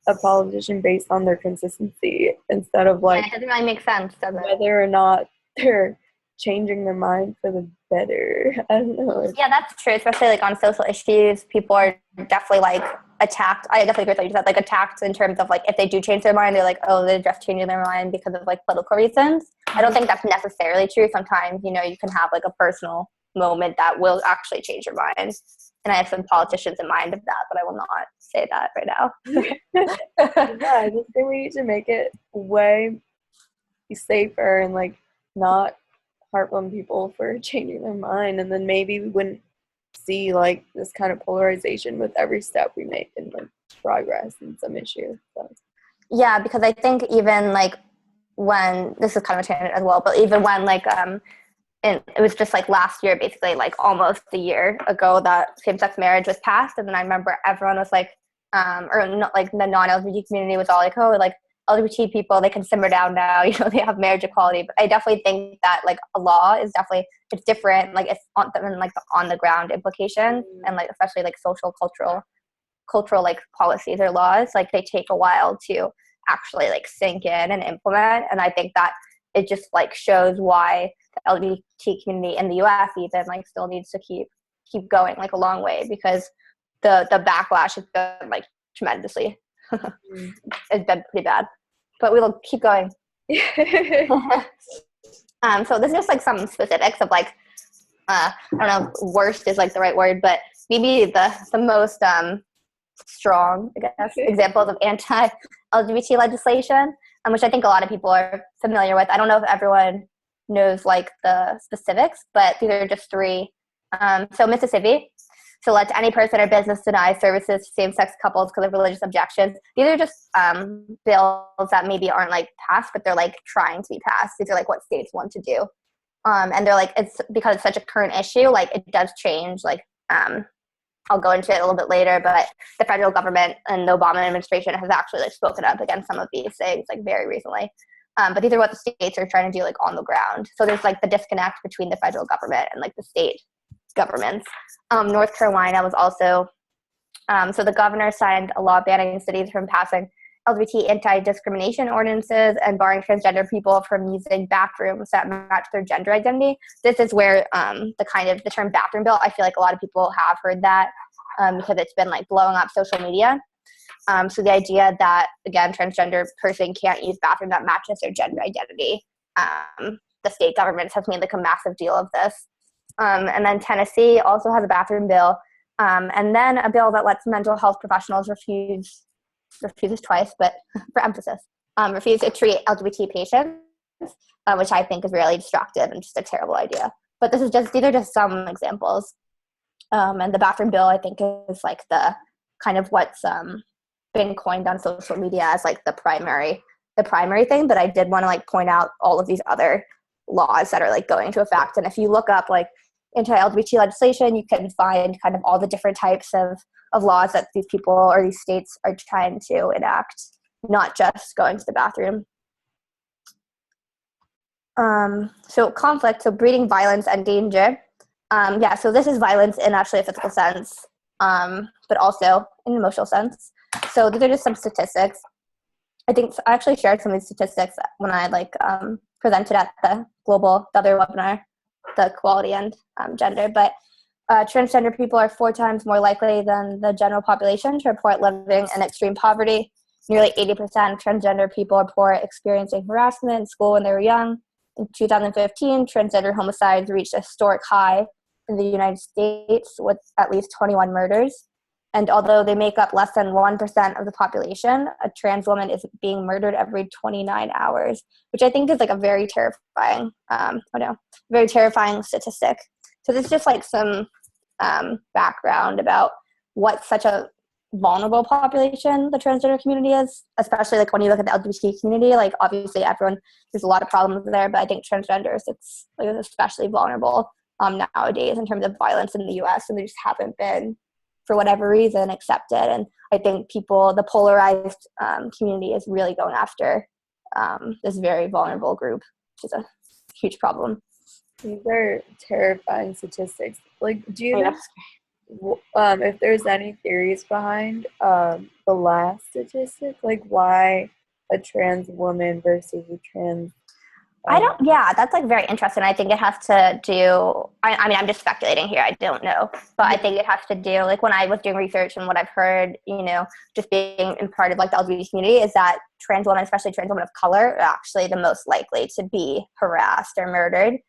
a politician based on their consistency instead of like it doesn't really make sense, does it? Whether or not they're changing their mind for the better. I don't know. Yeah, that's true, especially like on social issues. People are definitely like attacked. I definitely agree with what you said, like attacked in terms of like if they do change their mind, they're like, oh, they're just changing their mind because of like political reasons. I don't think that's necessarily true. Sometimes, you can have like a personal moment that will actually change your mind. And I have some politicians in mind of that, but I will not say that right now. Yeah, I just think we need to make it way safer and like not harp on people for changing their mind. And then maybe when see like this kind of polarization with every step we make in like progress in some issue. So. Yeah, because I think even like when, this is kind of a tangent as well, but even when like and it was just like last year, basically like almost a year ago, that same-sex marriage was passed, and then I remember everyone was like or not, like the non-LGBT community was all like, oh, like LGBT people, they can simmer down now, you know, they have marriage equality. But I definitely think that like a law is definitely, it's different, like it's on like the on the ground implications, and like especially like social cultural like policies or laws, like they take a while to actually like sink in and implement. And I think that it just like shows why the LGBT community in the US even like still needs to keep going like a long way, because the backlash has been like tremendously it's been pretty bad, but we will keep going. So this is just like some specifics of like I don't know, worst is like the right word, but maybe the most strong, I guess, examples of anti-LGBT legislation, which I think a lot of people are familiar with. I don't know if everyone knows like the specifics, but these are just three. So Mississippi, so let any person or business deny services to same-sex couples because of religious objections. These are just bills that maybe aren't like passed, but they're like trying to be passed. These are like what states want to do. And they're like, it's because it's such a current issue, like it does change, like I'll go into it a little bit later, but the federal government and the Obama administration has actually like spoken up against some of these things like very recently. But these are what the states are trying to do like on the ground. So there's like the disconnect between the federal government and like the state governments. North Carolina was also, so the governor signed a law banning cities from passing LGBT anti-discrimination ordinances and barring transgender people from using bathrooms that match their gender identity. This is where the term bathroom bill, I feel like a lot of people have heard that because it's been like blowing up social media. So the idea that, again, transgender person can't use bathroom that matches their gender identity. The state government has made like a massive deal of this. And then Tennessee also has a bathroom bill. And then a bill that lets mental health professionals refuses twice, but for emphasis, refuse to treat LGBT patients, which I think is really destructive and just a terrible idea. But these are just some examples. And the bathroom bill, I think, is like the kind of what's been coined on social media as like the primary thing. But I did want to like point out all of these other laws that are like going into effect. And if you look up like anti-LGBT legislation, you can find kind of all the different types of laws that these people or these states are trying to enact, not just going to the bathroom. So conflict, so breeding violence and danger. So this is violence in actually a physical sense, but also in an emotional sense. So these are just some statistics. I think I actually shared some of these statistics when I presented at the other webinar, the equality and gender, but transgender people are 4 times more likely than the general population to report living in extreme poverty. Nearly 80% of transgender people report experiencing harassment in school when they were young. In 2015, transgender homicides reached a historic high in the United States with at least 21 murders. And although they make up less than 1% of the population, a trans woman is being murdered every 29 hours, which I think is like a very terrifying, very terrifying statistic. So this is just like some background about what such a vulnerable population the transgender community is, especially like when you look at the LGBT community, like obviously there's a lot of problems there, but I think transgenders, it's like especially vulnerable nowadays in terms of violence in the US, and they just haven't been, for whatever reason, accepted. And I think the polarized community is really going after this very vulnerable group, which is a huge problem. These are terrifying statistics. Like, do you know if there's any theories behind the last statistic, like why a trans woman versus a trans? That's like very interesting. I think it has to do, I mean, I'm just speculating here. I don't know, but I think it has to do, like when I was doing research and what I've heard, just being in part of like the LGBT community, is that trans women, especially trans women of color, are actually the most likely to be harassed or murdered.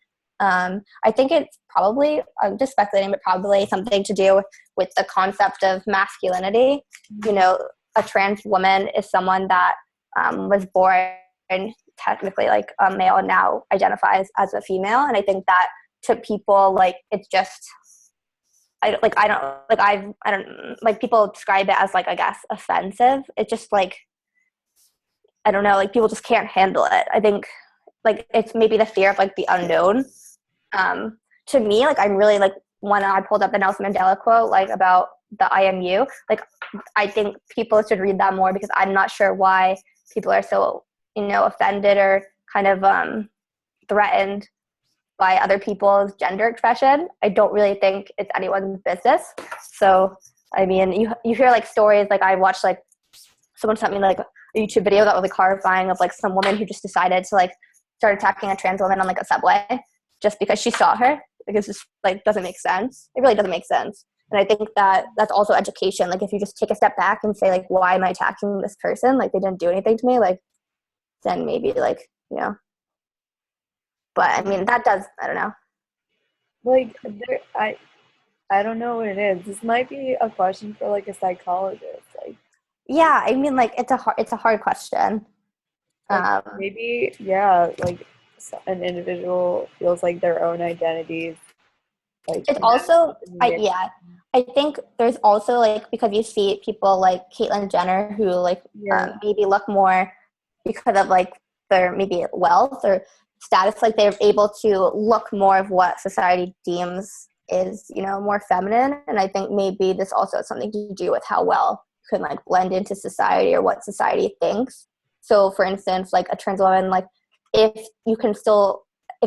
I think it's probably, I'm just speculating, but probably something to do with the concept of masculinity. A trans woman is someone that was born technically like a male and now identifies as a female. And I think that to people, like, it's just I don't like people describe it as like, I guess, offensive. It's just like, I don't know, like people just can't handle it. I think like it's maybe the fear of like the unknown. To me, like I'm really like, when I pulled up the Nelson Mandela quote, like about the IMU, like I think people should read that more, because I'm not sure why people are so, offended or kind of threatened by other people's gender expression. I don't really think it's anyone's business. So, I mean, you hear like stories, like I watched like someone sent me like a YouTube video that was like horrifying, of like some woman who just decided to like start attacking a trans woman on like a subway just because she saw her. Like it's just like doesn't make sense. It really doesn't make sense. And I think that that's also education. Like if you just take a step back and say like, why am I attacking this person? Like they didn't do anything to me. Like then maybe like, but I mean that does, I don't know. Like I don't know what it is. This might be a question for like a psychologist. Like yeah, I mean like it's a hard question. Maybe like an individual feels like their own identities. Like it's also I think there's also like, because you see people like Caitlyn Jenner who like maybe look more because of like their maybe wealth or status, like they're able to look more of what society deems is more feminine. And I think maybe this also has something to do with how well you can like blend into society or what society thinks. So for instance, like a trans woman, like if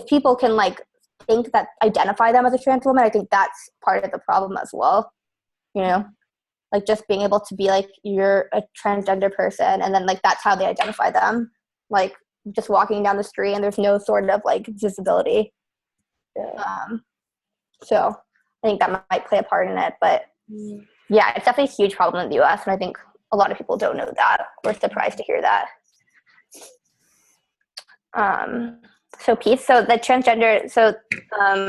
people can like think that identify them as a trans woman, I think that's part of the problem as well. Like just being able to be like, you're a transgender person, and then like that's how they identify them, like just walking down the street and there's no sort of like visibility. So I think that might play a part in it. But yeah, it's definitely a huge problem in the US, and I think a lot of people don't know that. We're surprised to hear that. So the transgender,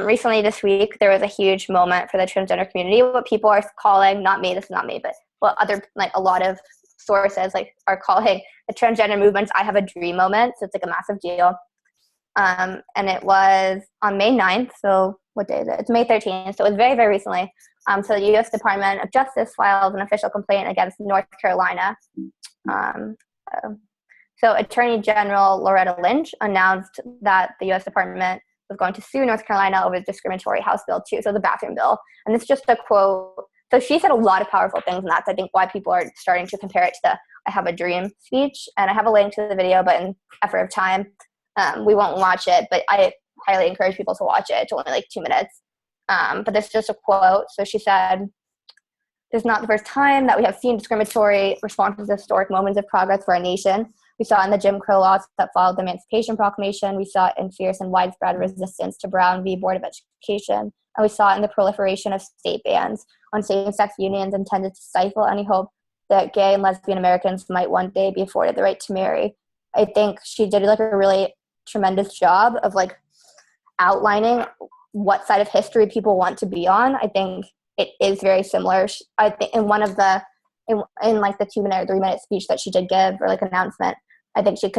recently this week, there was a huge moment for the transgender community. What people are calling, this is not me, but what other, like a lot of sources like are calling the transgender movement's I Have a Dream moment. So it's like a massive deal. And it was on May 9th. So what day is it? It's May 13th. So it was very, very recently. So the U.S. Department of Justice filed an official complaint against North Carolina. So Attorney General Loretta Lynch announced that the U.S. Department was going to sue North Carolina over the discriminatory House Bill 2, so the bathroom bill. And it's just a quote. So she said a lot of powerful things, and that's, I think, why people are starting to compare it to the I Have a Dream speech. And I have a link to the video, but in effort of time, we won't watch it, but I highly encourage people to watch it. It's only like 2 minutes. But there's just a quote. So she said, "This is not the first time that we have seen discriminatory responses to historic moments of progress for our nation. We saw it in the Jim Crow laws that followed the Emancipation Proclamation. We saw it in fierce and widespread resistance to Brown v. Board of Education. And we saw it in the proliferation of state bans on same-sex unions intended to stifle any hope that gay and lesbian Americans might one day be afforded the right to marry." I think she did like a really tremendous job of like outlining what side of history people want to be on. I think it is very similar. I think in one of the in like the 2 minute or 3 minute speech that she did give, or like announcement, I think she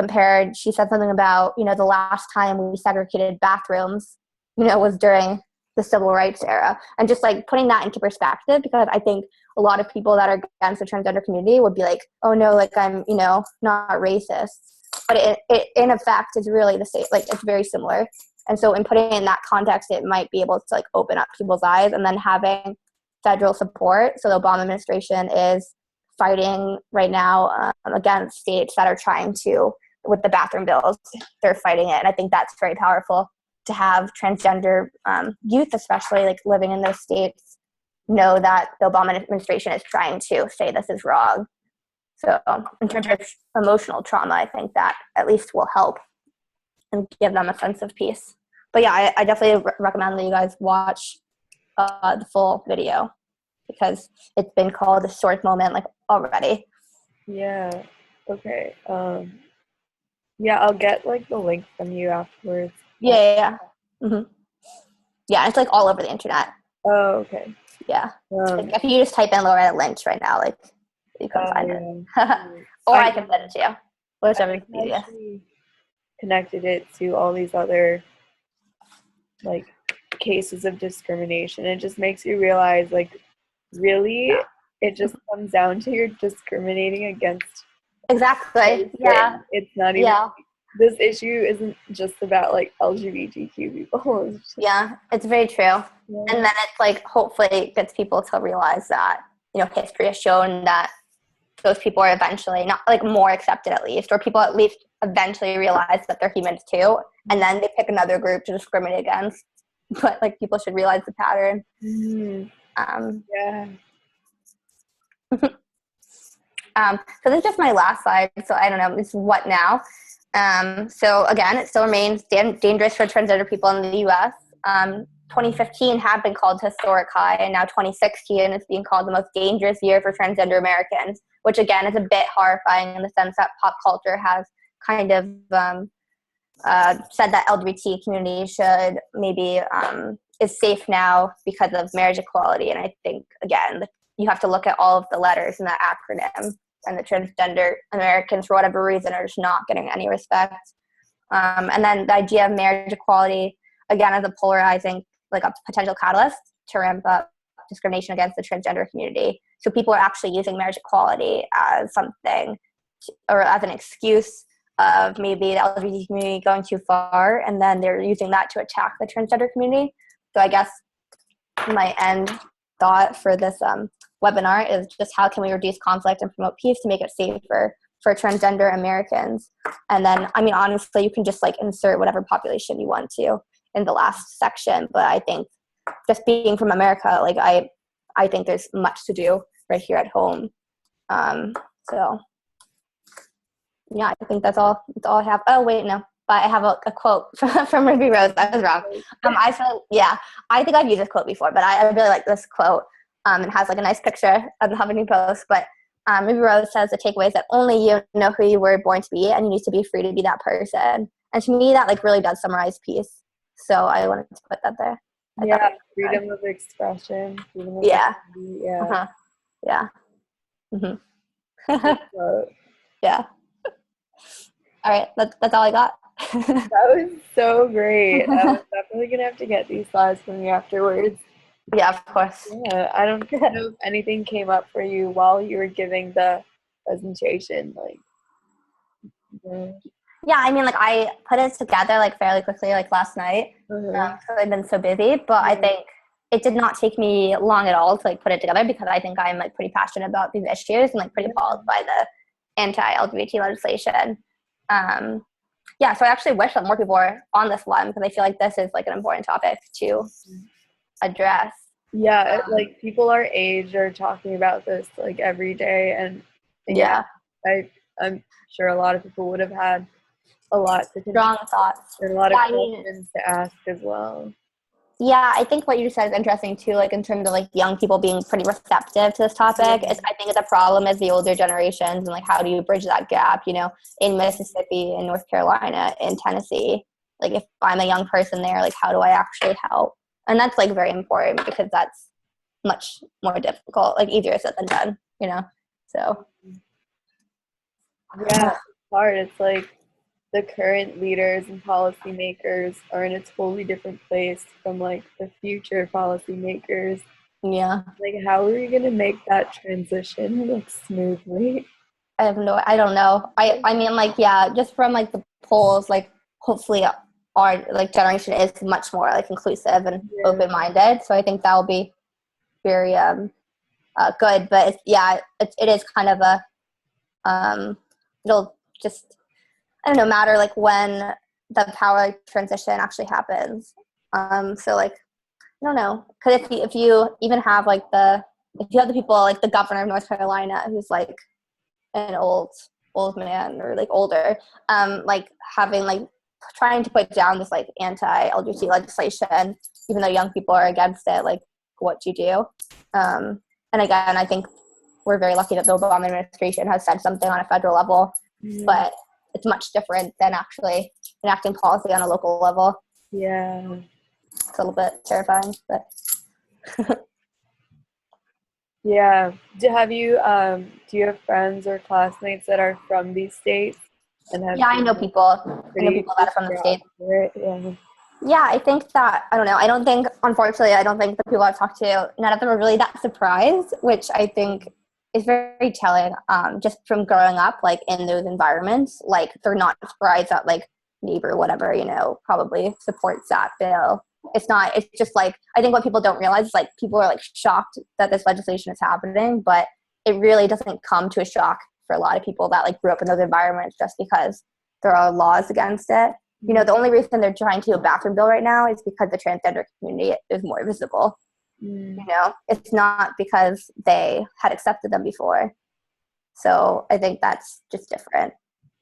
said something about, the last time we segregated bathrooms, was during the civil rights era. And just like putting that into perspective, because I think a lot of people that are against the transgender community would be like, oh no, like I'm, not racist. But it in effect is really the same, like it's very similar. And so in putting it in that context, it might be able to like open up people's eyes. And then having federal support. So the Obama administration is fighting right now against states that are trying to, with the bathroom bills, they're fighting it. And I think that's very powerful to have transgender youth, especially like living in those states, know that the Obama administration is trying to say this is wrong. So in terms of emotional trauma, I think that at least will help and give them a sense of peace. But yeah, I definitely recommend that you guys watch the full video, because it's been called a historic moment like already. Yeah. Okay. Yeah, I'll get like the link from you afterwards. Yeah. Mm-hmm. Yeah, it's like all over the internet. Oh, okay. Yeah. Like, if you just type in Loretta Lynch right now, like you can find it. Or I can send it to you. Whichever easiest. Connected it to all these other like cases of discrimination. It just makes you realize, like, really, it just comes down to you're discriminating against Exactly. person. Yeah. It's not even, this issue isn't just about, like, LGBTQ people. Yeah, it's very true. Yeah. And then it's like, hopefully gets people to realize that, you know, history has shown that those people are eventually not, like, more accepted at least, or people at least eventually realize that they're humans too, and then they pick another group to discriminate against. But, like, people should realize the pattern. Yeah. So this is just my last slide, so I don't know, it's what now? So again, it still remains dangerous for transgender people in the U.S. 2015 had been called historic high, and now 2016 is being called the most dangerous year for transgender Americans, which again is a bit horrifying in the sense that pop culture has kind of said that LGBT community should maybe is safe now because of marriage equality. And I think, again, you have to look at all of the letters in that acronym, and the transgender Americans, for whatever reason, are just not getting any respect. And then the idea of marriage equality, again, as a polarizing, like, a potential catalyst to ramp up discrimination against the transgender community. So people are actually using marriage equality as something, or as an excuse of maybe the LGBT community going too far, and then they're using that to attack the transgender community. So I guess my end thought for this webinar is just how can we reduce conflict and promote peace to make it safer for transgender Americans. And then, I mean, honestly, you can just, like, insert whatever population you want to in the last section. But I think just being from America, like, I think there's much to do right here at home. So yeah, I think that's all I have. Oh, wait, no. But I have a quote from Ruby Rose. I was wrong. I think I've used this quote before, but I really like this quote. It has, like, a nice picture of the Huffington Post. But Ruby Rose says the takeaway is that only you know who you were born to be, and you need to be free to be that person. And to me, that, like, really does summarize peace. So I wanted to put that there. Freedom of expression. Freedom of identity, Yeah. Mm-hmm. Yeah. All right, that's all I got. That was so great. I was definitely going to have to get these slides from you afterwards. Yeah, of course. Yeah, I don't know if anything came up for you while you were giving the presentation. Like, yeah, I mean, like, I put it together, like, fairly quickly, like, last night. Because I've been so busy. But I think it did not take me long at all to, like, put it together, because I think I'm, like, pretty passionate about these issues and, like, pretty appalled by the anti-LGBT legislation. So I actually wish that more people were on this one, because I feel like this is, like, an important topic to address. Yeah, like, people our age are talking about this, like, every day, and I'm sure a lot of people would have had a lot to strong thoughts and a lot of questions to ask as well. Yeah, I think what you said is interesting too, like, in terms of, like, young people being pretty receptive to this topic. I think it's a problem as the older generations, and, like, how do you bridge that gap, you know, in Mississippi, in North Carolina, in Tennessee. Like, if I'm a young person there, like, how do I actually help? And that's, like, very important, because that's much more difficult, like, easier said than done, you know? So. Yeah, it's hard. It's like the current leaders and policymakers are in a totally different place from, like, the future policymakers. Yeah. Like, how are we going to make that transition, like, smoothly? I don't know. I mean, like, yeah, just from, like, the polls, like, hopefully our, like, generation is much more, like, inclusive and open-minded. So I think that will be very good. But it is kind of a it'll just, I don't know, matter, like, when the power transition actually happens. So, like, I don't know, because if you even have, like, if you have the people, like, the governor of North Carolina, who's, like, an old man, or, like, older, like, having, like, trying to put down this, like, anti-LGBT legislation, even though young people are against it, like, what do you do? And again, I think we're very lucky that the Obama administration has said something on a federal level, but it's much different than actually enacting policy on a local level. Yeah. It's a little bit terrifying, but. Yeah. Do you have friends or classmates that are from these states? I know people. I know people that are from the States. Yeah, I think that, I don't know, unfortunately, I don't think the people I've talked to, none of them are really that surprised, which I think is very telling, just from growing up, like, in those environments. Like, they're not surprised that, like, neighbor, whatever, probably supports that bill. It's just, like, I think what people don't realize is, like, people are, like, shocked that this legislation is happening, but it really doesn't come to a shock for a lot of people that, like, grew up in those environments just because there are laws against it. The only reason they're trying to do a bathroom bill right now is because the transgender community is more visible. It's not because they had accepted them before. So I think that's just different.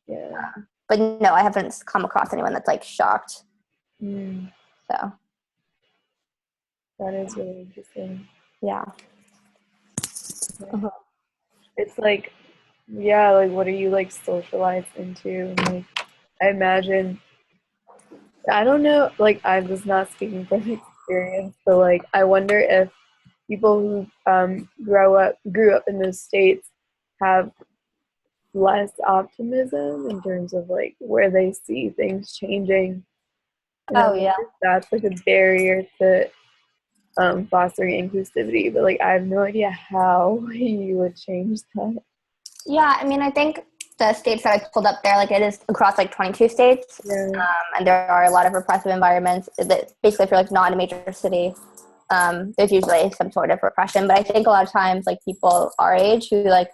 Yeah. But no, I haven't come across anyone that's, like, shocked. So That is really interesting. yeah. It's like, yeah, like, what are you, like, socialized into? And, like, I imagine, I don't know, like, I'm just not speaking from experience, but, like, I wonder if people who grew up in those states have less optimism in terms of, like, where they see things changing. And I Oh, wonder yeah. if that's, like, a barrier to fostering inclusivity, but, like, I have no idea how you would change that. Yeah, I mean, I think the states that I pulled up there, like, it is across, like, 22 states. Yeah. And there are a lot of repressive environments that basically, if you're, like, not in a major city, there's usually some sort of repression. But I think a lot of times, like, people our age who, like,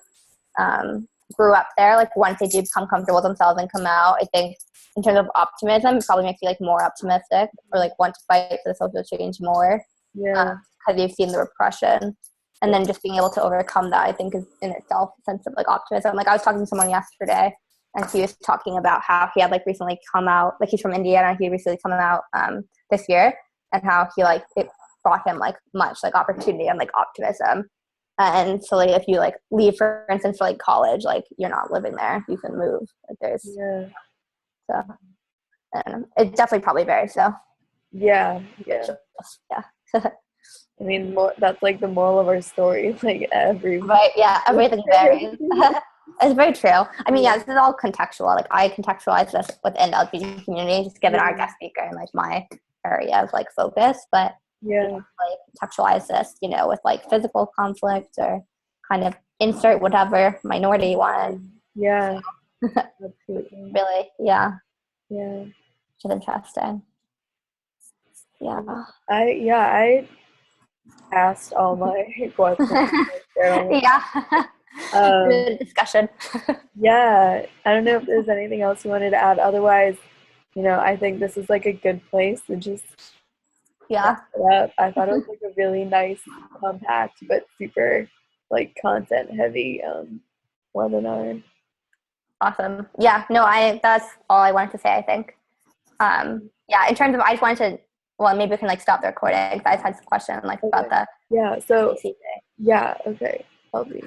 grew up there, like, once they do become comfortable with themselves and come out, I think in terms of optimism, it probably makes you, like, more optimistic or, like, want to fight for the social change more. Yeah. Because you've seen the repression. And then just being able to overcome that, I think, is in itself a sense of, like, optimism. Like, I was talking to someone yesterday, and he was talking about how he had, like, recently come out, like, he's from Indiana, he recently come out this year, and how he, like, it brought him, like, much, like, opportunity and, like, optimism. And so, like, if you, like, leave, for instance, for, like, college, like, you're not living there, you can move. Like, there's, so, I don't know. It definitely probably varies, so. Yeah. Yeah. I mean, that's, like, the moral of our story. Like, Right, yeah, everything varies. It's very true. I mean, this is all contextual. Like, I contextualize this within the LGBT community, just given our guest speaker and, like, my area of, like, focus. But like, contextualize this, with, like, physical conflict or kind of insert whatever minority you want. Yeah. Absolutely. Really, yeah. Yeah. Which is interesting. Yeah. I asked all my questions. Yeah. Good discussion. Yeah. I don't know if there's anything else you wanted to add. Otherwise, I think this is, like, a good place to just wrap it up. I thought it was, like, a really nice, compact, but super, like, content heavy webinar. Awesome. Yeah, no, that's all I wanted to say, I think. In terms of, I just wanted to, well, maybe we can, like, stop the recording. I just had some question, like, about the Yeah, so, ACC. yeah, okay. I'll be.